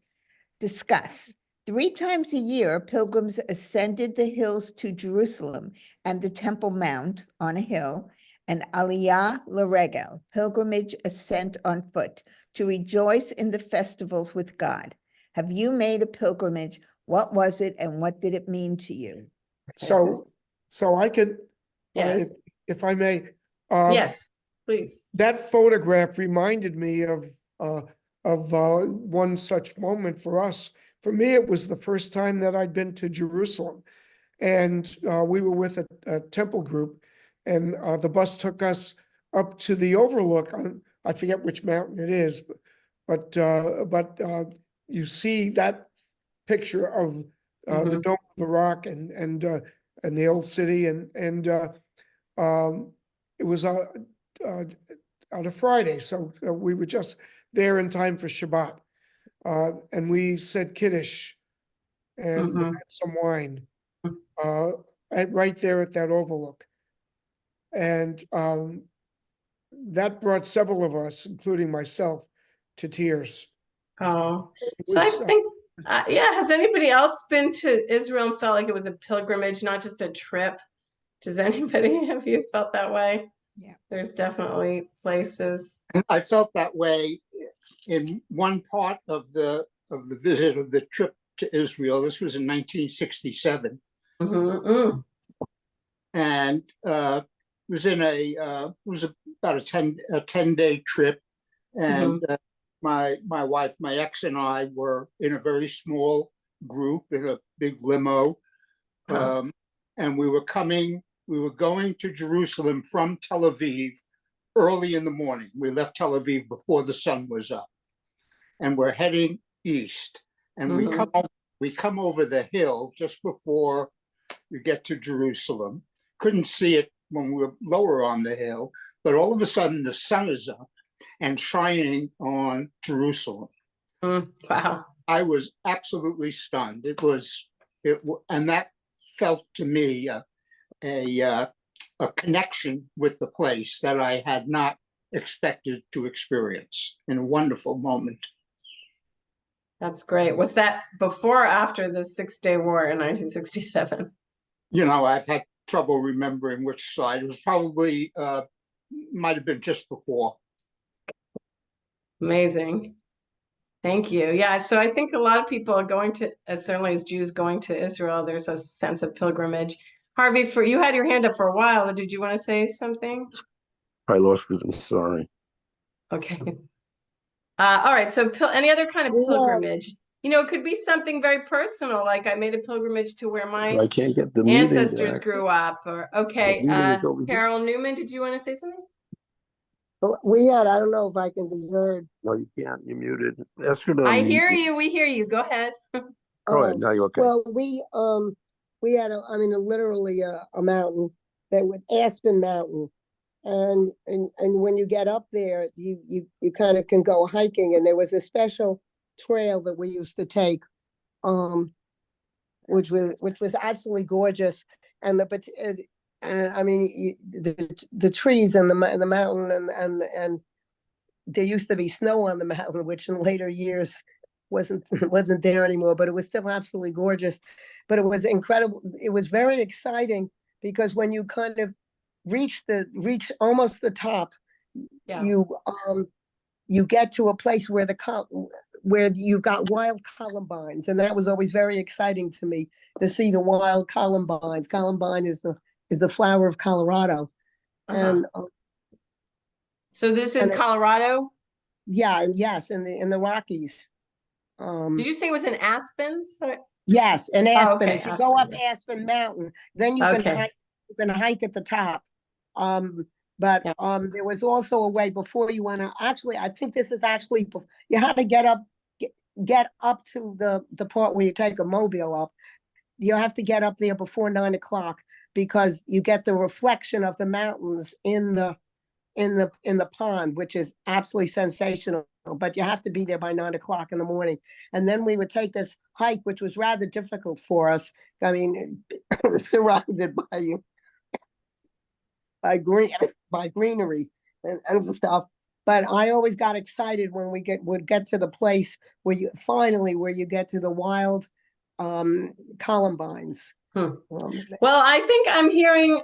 Discuss. 3 times a year, pilgrims ascended the hills to Jerusalem and the Temple Mount on a hill, and Aliyah L'Regel, pilgrimage ascent on foot, to rejoice in the festivals with God. Have you made a pilgrimage? What was it, and what did it mean to you? So I could, Yes. if I may. Yes, please. That photograph reminded me of one such moment for us. For me, it was the first time that I'd been to Jerusalem, and we were with a temple group, and the bus took us up to the overlook on, I forget which mountain it is, but you see that picture of the Dome of the Rock and the old city, and it was on a Friday, so we were just there in time for Shabbat. And we said Kiddush and had some wine right there at that overlook. And that brought several of us, including myself, to tears. Oh, It so I was, think, yeah, has anybody else been to Israel and felt like it was a pilgrimage, not just a trip? Does anybody, have you felt that way? Yeah. There's definitely places. I felt that way in one part of the visit of the trip to Israel. This was in 1967. And it was about a 10-day trip. And my wife, my ex, and I were in a very small group in a big limo. And we were going to Jerusalem from Tel Aviv early in the morning. We left Tel Aviv before the sun was up, and we're heading east. And we come over the hill just before we get to Jerusalem. Couldn't see it when we were lower on the hill, but all of a sudden the sun is up and shining on Jerusalem. Wow. I was absolutely stunned. And that felt to me a connection with the place that I had not expected to experience in a wonderful moment. That's great. Was that before or after the 6-Day War in 1967? You know, I've had trouble remembering which side. It was probably, might have been just before. Amazing. Thank you. Yeah, so I think a lot of people are going to, certainly as Jews going to Israel, there's a sense of pilgrimage. Harvey, you had your hand up for a while. Did you want to say something? I lost it. I'm sorry. Okay. All right. So any other kind of pilgrimage? You know, it could be something very personal, like I made a pilgrimage to where my I can't get the ancestors grew up. Or okay, muting Carol Newman, did you want to say something? I don't know if I can be heard. No, you can't. You're muted. Ask her to I unmute hear you. you. We hear you. Go ahead. Go ahead. Now you're okay. Well, we had literally a mountain that was Aspen Mountain. And when you get up there, you kind of can go hiking, and there was a special trail that we used to take, which was absolutely gorgeous. And the trees and the mountain and there used to be snow on the mountain, which in later years wasn't there anymore, but it was still absolutely gorgeous. But it was incredible. It was very exciting because when you kind of reach almost the top, Yeah. you get to a place where where you've got wild columbines, and that was always very exciting to me to see the wild columbines. Columbine is the flower of Colorado, and so this is Colorado. Yeah, and yes, in the Rockies. Did you say it was in Aspen? Sorry. Yes, in Aspen. Okay, If you go up Aspen. Aspen Mountain, then you Okay. can hike at the top. But Yeah. there was also a way before you went. Actually, I think this is actually you had to get up to the part where you take a mobile up. You have to get up there before 9 o'clock because you get the reflection of the mountains in the pond, which is absolutely sensational. But you have to be there by 9 o'clock in the morning. And then we would take this hike, which was rather difficult for us. I mean, surrounded by greenery and stuff. But I always got excited when we would get to the place where you get to the wild columbines. Well, I think I'm hearing,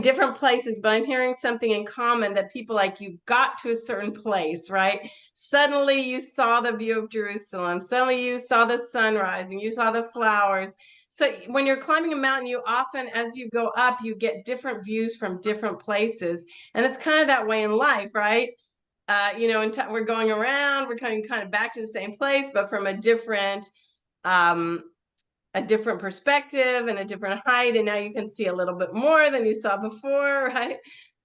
different places, but I'm hearing something in common that people like you got to a certain place, right? Suddenly you saw the view of Jerusalem. Suddenly you saw the sun rising. You saw the flowers. So when you're climbing a mountain, you often, as you go up, you get different views from different places. And it's kind of that way in life, right? We're going around, we're coming kind of back to the same place, but from a different perspective and a different height, and now you can see a little bit more than you saw before, right?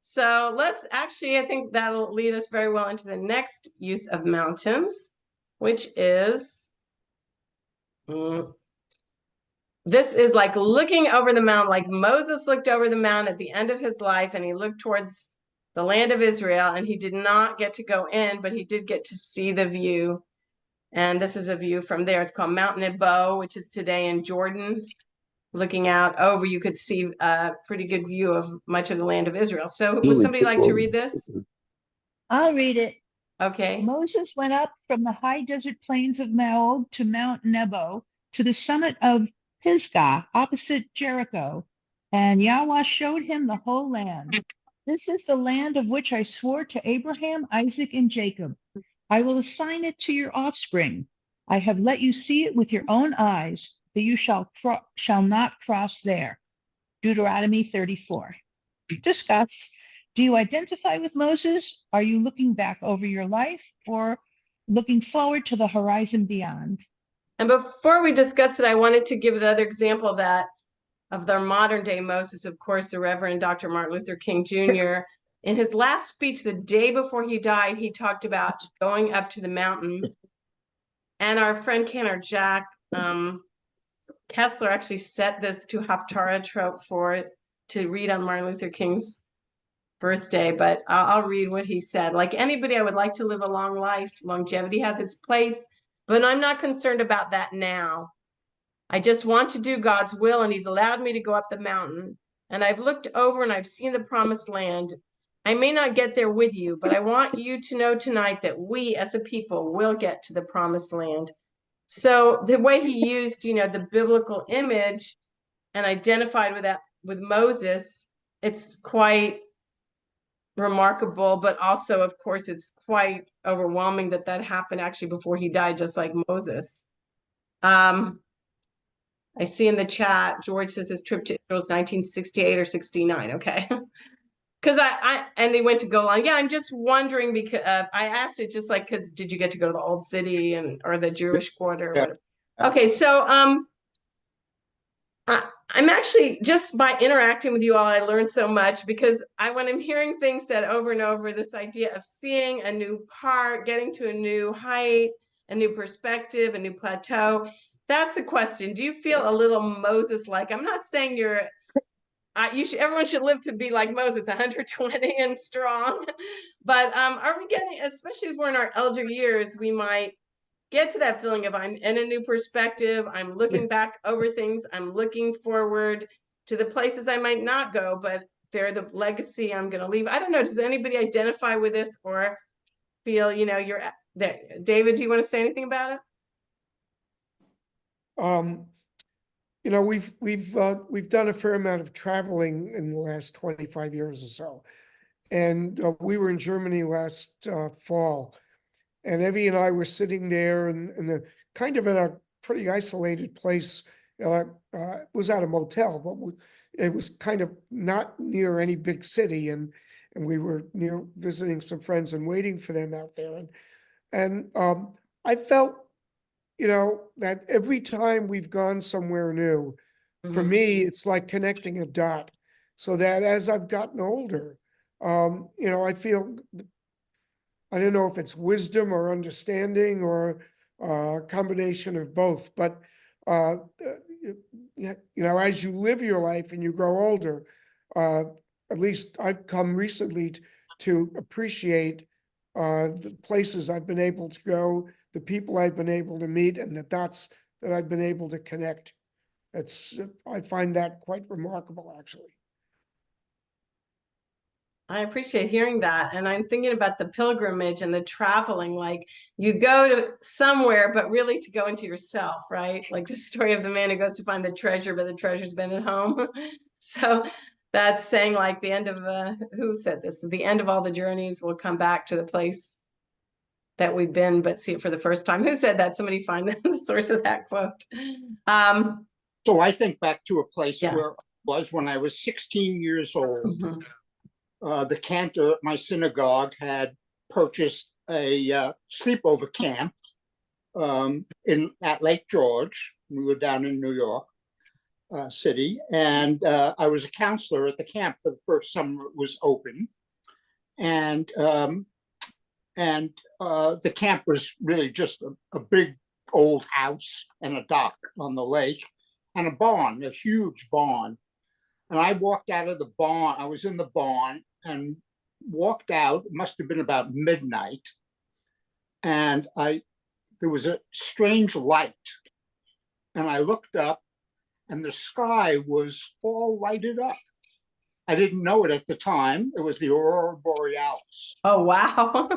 So I think that'll lead us very well into the next use of mountains, which is this is like looking over the mountain, like Moses looked over the mountain at the end of his life, and he looked towards the land of Israel, and he did not get to go in, but he did get to see the view. And this is a view from there. It's called Mount Nebo, which is today in Jordan. Looking out over, you could see a pretty good view of much of the land of Israel. So would somebody like to read this? I'll read it. Okay. Moses went up from the high desert plains of Moab to Mount Nebo to the summit of Pisgah opposite Jericho, and Yahweh showed him the whole land. This is the land of which I swore to Abraham, Isaac, and Jacob. I will assign it to your offspring. I have let you see it with your own eyes, but you shall not cross there. Deuteronomy 34. Discuss. Do you identify with Moses? Are you looking back over your life or looking forward to the horizon beyond? And before we discuss it, I wanted to give the other example of their modern day Moses, of course, the Reverend Dr. Martin Luther King Jr. In his last speech, the day before he died, he talked about going up to the mountain. And our friend Cantor Jack Kessler actually set this to Haftarah trope to read on Martin Luther King's birthday, but I'll read what he said. Like anybody, I would like to live a long life. Longevity has its place, but I'm not concerned about that now. I just want to do God's will, and he's allowed me to go up the mountain. And I've looked over and I've seen the promised land. I may not get there with you, but I want you to know tonight that we as a people will get to the promised land. So the way he used, the biblical image and identified with Moses, it's quite remarkable, but also, of course, it's quite overwhelming that happened actually before he died, just like Moses. I see in the chat, George says his trip to Israel was 1968 or 69. Okay. Because and they went to Golan. Yeah, I'm just wondering because I asked it just like, because did you get to go to the Old City or the Jewish Quarter? Or whatever? Okay, so I'm actually, just by interacting with you all, I learned so much because when I'm hearing things said over and over, this idea of seeing a new part, getting to a new height, a new perspective, a new plateau. That's the question. Do you feel a little Moses-like? I'm not saying everyone should live to be like Moses, 120 and strong. But are we getting, especially as we're in our elder years, we might get to that feeling of I'm in a new perspective. I'm looking back over things. I'm looking forward to the places I might not go, but they're the legacy I'm going to leave. I don't know. Does anybody identify with this, or feel, you're there. David, do you want to say anything about it? We've done a fair amount of traveling in the last 25 years or so. And we were in Germany last fall. And Evie and I were sitting there in a kind of in a pretty isolated place. It was at a motel, but it was kind of not near any big city. And we were near visiting some friends and waiting for them out there. And I felt, that every time we've gone somewhere new, for me, it's like connecting a dot. So that as I've gotten older, I feel, I don't know if it's wisdom or understanding or a combination of both, but as you live your life and you grow older, at least I've come recently to appreciate the places I've been able to go, the people I've been able to meet, and the dots that I've been able to connect. I find that quite remarkable, actually. I appreciate hearing that. And I'm thinking about the pilgrimage and the traveling, like you go to somewhere, but really to go into yourself, right? Like the story of the man who goes to find the treasure, but the treasure's been at home. So that's saying like the end of, who said this? The end of all the journeys will come back to the place that we've been, but see it for the first time. Who said that? Somebody find the source of that quote. So I think back to a place Yeah. where I was when I was 16 years old. The cantor at my synagogue had purchased a sleepover camp at Lake George. We were down in New York City, and I was a counselor at the camp for the first summer it was open. And the camp was really just a big old house and a dock on the lake and a barn, a huge barn. And I walked out of the barn. I was in the barn and walked out. It must have been about midnight. And there was a strange light. And I looked up and the sky was all lighted up. I didn't know it at the time. It was the aurora borealis. Oh, wow.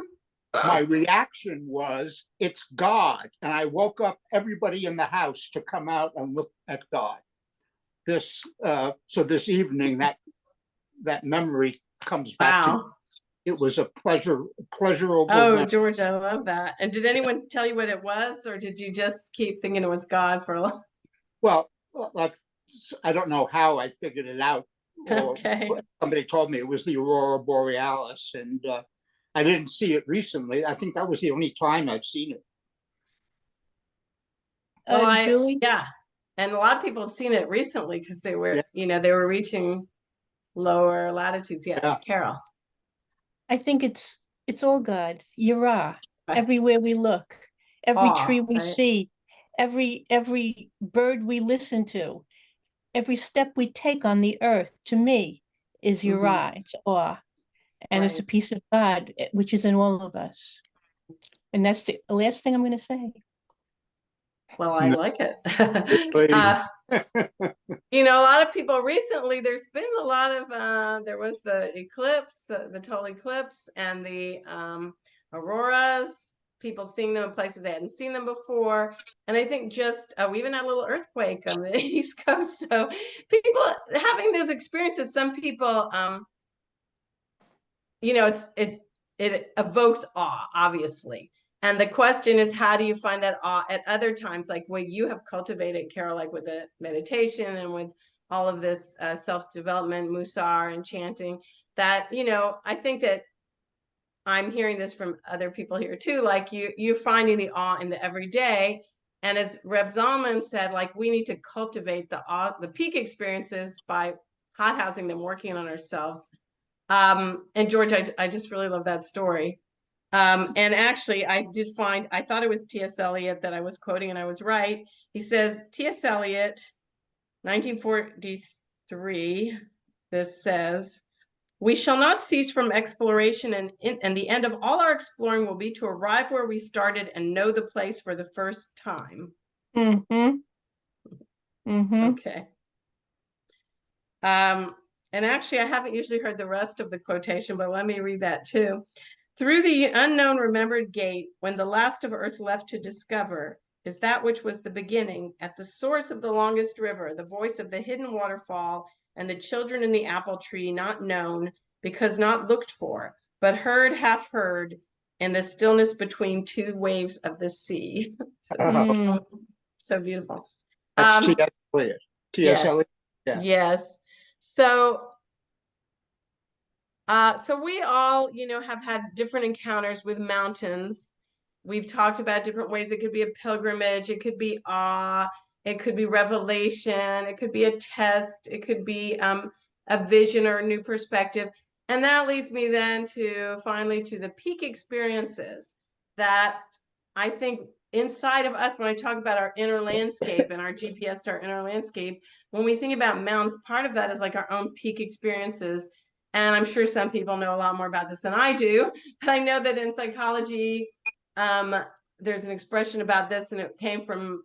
My reaction was, it's God. And I woke up everybody in the house to come out and look at God. So this evening, that memory comes back to me. It was a pleasurable. Oh, memory. George, I love that. And did anyone tell you what it was, or did you just keep thinking it was God for a long? Well, I don't know how I figured it out. Okay. Somebody told me it was the aurora borealis, and I didn't see it recently. I think that was the only time I've seen it. Well, Julie? Yeah. And a lot of people have seen it recently because they were, they were reaching lower latitudes. Yeah. Carol. I think it's all God. Yirah. Everywhere we look, every tree we see, every bird we listen to, every step we take on the earth, to me, is Yirah. It's awe. And it's a piece of God, which is in all of us. And that's the last thing I'm going to say. Well, I like it. A lot of people recently, there's been a lot of, there was the eclipse, the total eclipse, and the auroras, people seeing them in places they hadn't seen them before. And I think just, we even had a little earthquake on the East Coast. So people having those experiences, some people, it evokes awe, obviously. And the question is, how do you find that awe at other times, like what you have cultivated, Carol, like with the meditation and with all of this self-development, musar and chanting, that, I think that I'm hearing this from other people here too, like you're finding the awe in the everyday. And as Reb Zalman said, like we need to cultivate the awe, the peak experiences by hothousing them, working on ourselves. And George, I just really love that story. And actually, I thought it was T.S. Eliot that I was quoting, and I was right. He says, T.S. Eliot, 1943, this says, "We shall not cease from exploration, and the end of all our exploring will be to arrive where we started and know the place for the first time." Okay. And actually, I haven't usually heard the rest of the quotation, but let me read that too. Through the unknown remembered gate, when the last of earth left to discover is that which was the beginning, at the source of the longest river, the voice of the hidden waterfall, and the children in the apple tree, not known, because not looked for, but heard, half heard, in the stillness between two waves of the sea. So beautiful. That's T.S. Eliot. T.S. Yes. Eliot. Yeah. Yes. So we all, have had different encounters with mountains. We've talked about different ways. It could be a pilgrimage, it could be awe, it could be revelation, it could be a test, it could be a vision or a new perspective. And that leads me then finally to the peak experiences that I think inside of us, when I talk about our inner landscape and our GPS to our inner landscape, when we think about mountains, part of that is like our own peak experiences. And I'm sure some people know a lot more about this than I do, but I know that in psychology, there's an expression about this, and it came from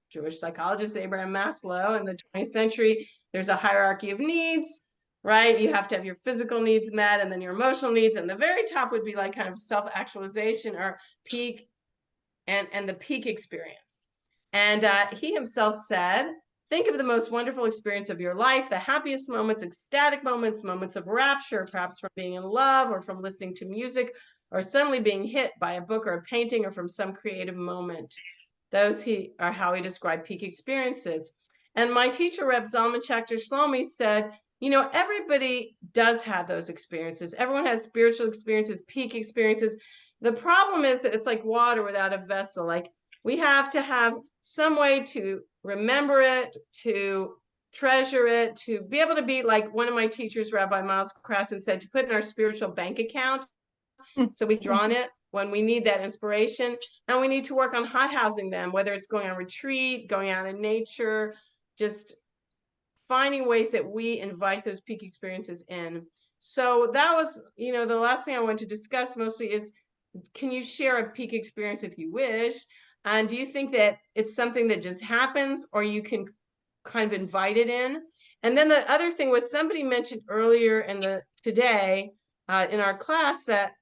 Jewish psychologist Abraham Maslow in the 20th century. There's a hierarchy of needs, right? You have to have your physical needs met, and then your emotional needs, and the very top would be like kind of self-actualization or peak, and the peak experience. And he himself said, think of the most wonderful experience of your life, the happiest moments, ecstatic moments, moments of rapture, perhaps from being in love or from listening to music or suddenly being hit by a book or a painting or from some creative moment. Those are how he described peak experiences. And my teacher, Reb Zalman Schachter Shlomi, said, everybody does have those experiences. Everyone has spiritual experiences, peak experiences. The problem is that it's like water without a vessel. Like, we have to have some way to remember it, to treasure it, to be able to be like one of my teachers, Rabbi Miles Krasson, said, to put in our spiritual bank account. So we've drawn it when we need that inspiration, and we need to work on hothousing them, whether it's going on retreat, going out in nature, just finding ways that we invite those peak experiences in. So that was, the last thing I want to discuss mostly is, can you share a peak experience if you wish? And do you think that it's something that just happens, or you can kind of invite it in? And then the other thing was, somebody mentioned earlier today in our class that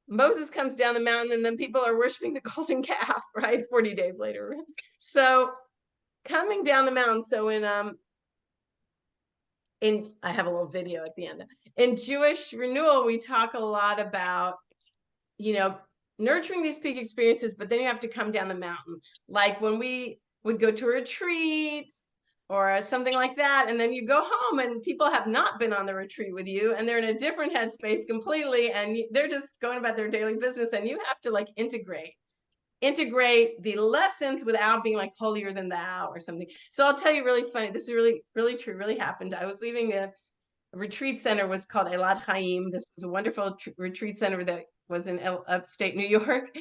Moses comes down the mountain and then people are worshiping the golden calf, right? 40 days later. So coming down the mountain. So I have a little video at the end. In Jewish Renewal, we talk a lot about, nurturing these peak experiences, but then you have to come down the mountain. Like when we would go to a retreat or something like that, and then you go home and people have not been on the retreat with you, and they're in a different headspace completely, and they're just going about their daily business, and you have to like integrate the lessons without being like holier than thou or something. So I'll tell you really funny, this is really, really true, really happened. I was leaving a retreat center, was called Elad Chaim. This was a wonderful retreat center that was in upstate New York.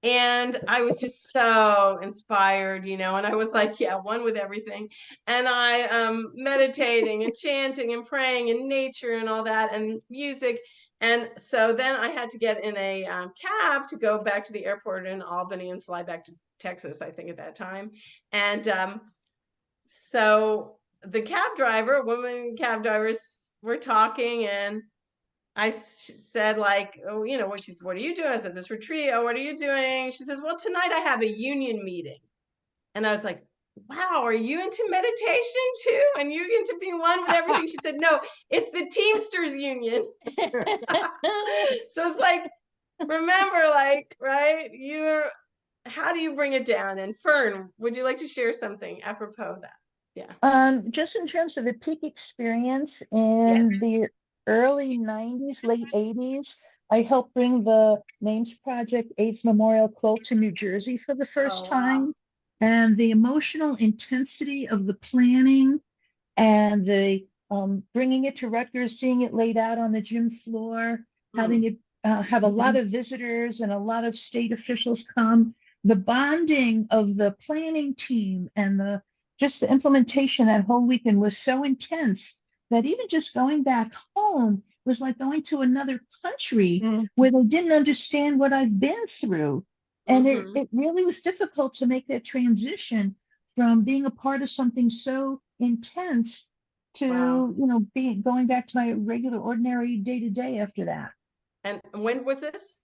And I was just so inspired, and I was like, yeah, one with everything. And I meditating and chanting and praying in nature and all that, and music. And so then I had to get in a cab to go back to the airport in Albany and fly back to Texas, I think at that time. And so the cab driver, woman cab drivers, were talking, and I said, like, oh, what are you doing? I said, this retreat. Oh, what are you doing? She says, well, tonight I have a union meeting. And I was like, wow, are you into meditation too? And you into being one with everything? She said, no, it's the Teamsters Union. So it's like, remember, like, right? How do you bring it down? And Fern, would you like to share something apropos of that? Yeah. Just in terms of a peak experience in the early 90s, late 80s, I helped bring the Names Project AIDS Memorial Quilt to New Jersey for the first time. And the emotional intensity of the planning and the bringing it to Rutgers, seeing it laid out on the gym floor, having it have a lot of visitors and a lot of state officials come, the bonding of the planning team and just the implementation that whole weekend was so intense that even just going back home was like going to another country where they didn't understand what I've been through. And it really was difficult to make that transition from being a part of something so intense to, going back to my regular, ordinary day-to-day after that. And when was this?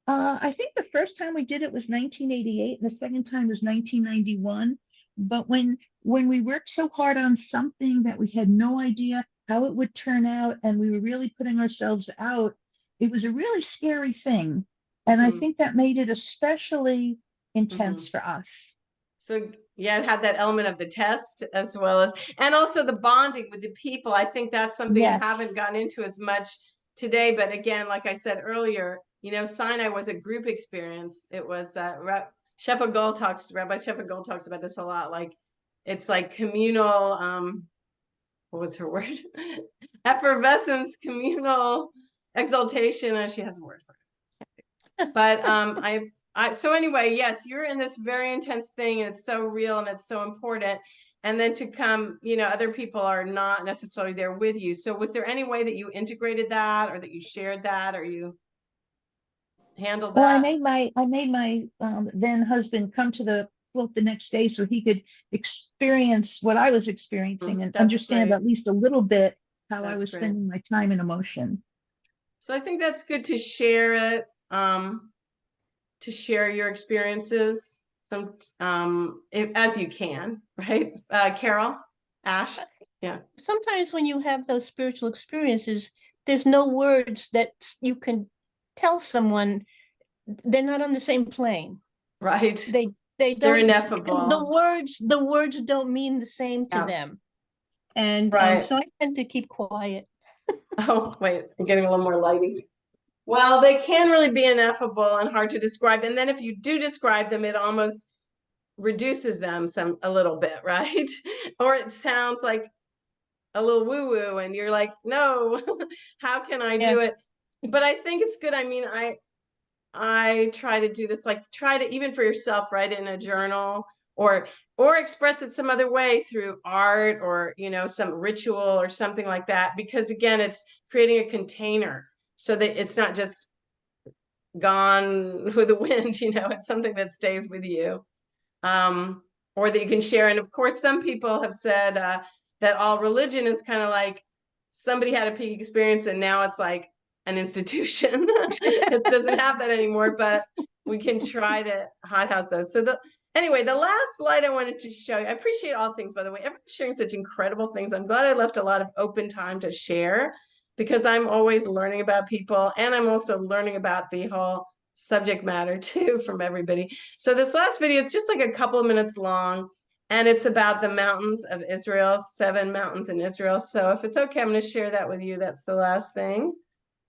I think the first time we did it was 1988, and the second time was 1991. But when we worked so hard on something that we had no idea how it would turn out, and we were really putting ourselves out, it was a really scary thing. And I Mhm. think that made it especially intense for us. So yeah, it had that element of the test as well as, and also the bonding with the people. I think that's something I Yes. haven't gotten into as much today. But again, like I said earlier, you know, Sinai was a group experience. It was Rabbi Sheffield Gold talks about this a lot. Like it's like communal, what was her word? Effervescence, communal exaltation. And she has a word for it. But so anyway, yes, you're in this very intense thing and it's so real and it's so important. And then to come, you know, other people are not necessarily there with you. So was there any way that you integrated that or that you shared that or you handled Well, I that? made my then husband come to the float the next day so he could experience what I was experiencing and That's understand great. at least a little bit how I That's was great. spending my time and emotion. So I think that's good to share it, to share your experiences as you can, right? Carol, Ash, yeah. Sometimes when you have those spiritual experiences, there's no words that you can tell someone. They're not on the same plane. Right. They They're don't, ineffable. the words don't mean the same to Yeah. them. And Right. so I tend to keep quiet. Oh, wait, I'm getting a little more lighting. Well, they can really be ineffable and hard to describe. And then if you do describe them, it almost reduces them a little bit, right? Or it sounds like a little woo-woo and you're like, no, how can I do it? But I think it's good. I mean, I try to do this, like try to, even for yourself, write it in a journal or express it some other way through art or, you know, some ritual or something like that. Because again, it's creating a container so that it's not just gone with the wind, you know, it's something that stays with you. Or that you can share. And of course, some people have said that all religion is kind of like somebody had a peak experience and now it's like an institution. It doesn't have that anymore, but we can try to hothouse those. So anyway, the last slide I wanted to show you, I appreciate all things, by the way, everyone's sharing such incredible things. I'm glad I left a lot of open time to share because I'm always learning about people and I'm also learning about the whole subject matter too from everybody. So this last video, it's just like a couple of minutes long and it's about the mountains of Israel, 7 mountains in Israel. So if it's okay, I'm going to share that with you. That's the last thing.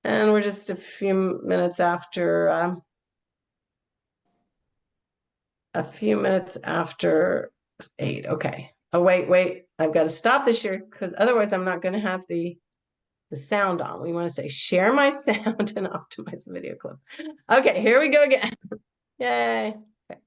And we're just a few minutes after 8. Okay. Oh, wait. I've got to stop this here because otherwise I'm not going to have the sound on. We want to say share my sound and optimize the video clip. Okay, here we go again. Yay. Okay.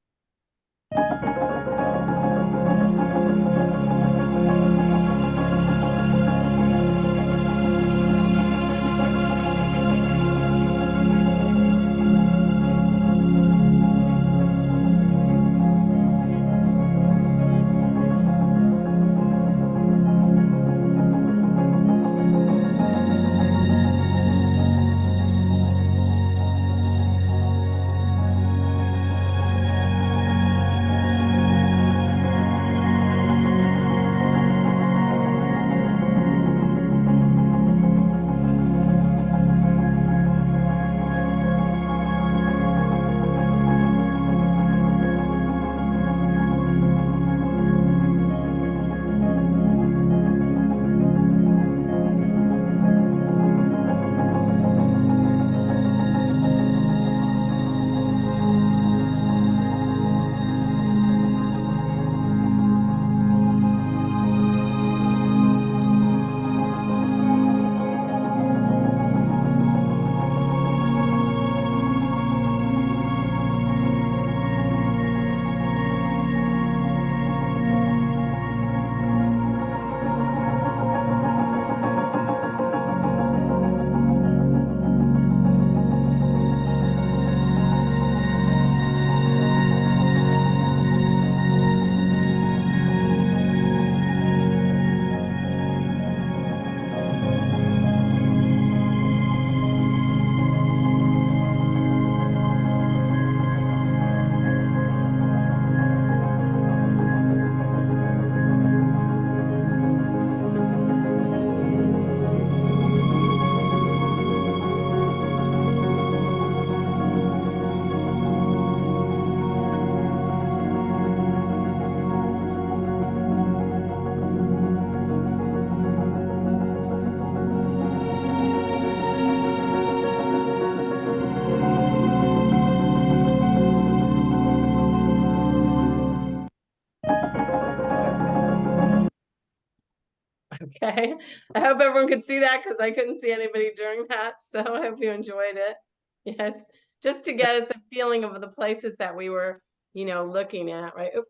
Okay, I hope everyone could see that because I couldn't see anybody during that. So I hope you enjoyed it. Yes, just to get us the feeling of the places that we were, looking at, right? Oops,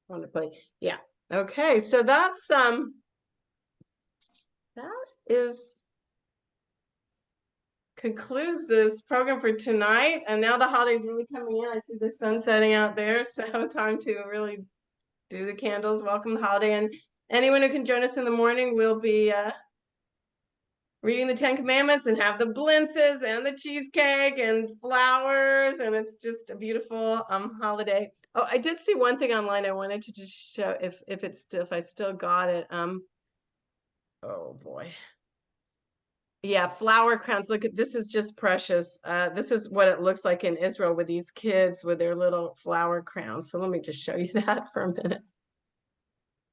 want to play. Yeah. Okay, so that is concludes this program for tonight. And now the holiday's really coming in. I see the sun setting out there, so time to really do the candles, welcome the holiday. And anyone who can join us in the morning, we'll be reading the 10 Commandments and have the blintzes and the cheesecake and flowers. And it's just a beautiful holiday. Oh, I did see one thing online. I wanted to just show if I still got it. Oh boy. Yeah, flower crowns. Look at this, is just precious. This is what it looks like in Israel with these kids with their little flower crowns. So let me just show you that for a minute.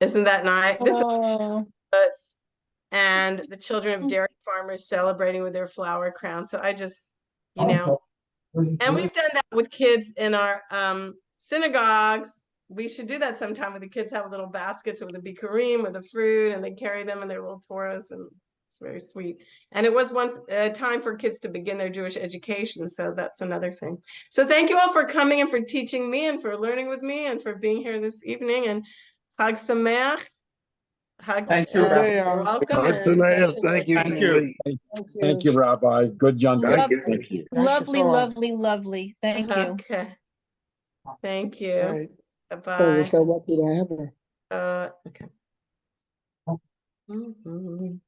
Isn't that nice? This is and the children of dairy farmers celebrating with their flower crowns. So I just, and we've done that with kids in our synagogues. We should do that sometime with the kids, have little baskets with the bikurim with the fruit, and they carry them in their little Torahs, and it's very sweet. And it was once a time for kids to begin their Jewish education, so that's another thing. So thank you all for coming and for teaching me and for learning with me and for being here this evening. And Chag Sameach. Thank you, Rabbi. You're welcome. Thank you. Thank you. Thank you, Rabbi. Good young. Lov- Thank you. Lovely, Yasher Tov. lovely, lovely. Thank you. Okay. Thank you. Right. So Bye-bye. we're so lucky to have her. Okay. Mhm.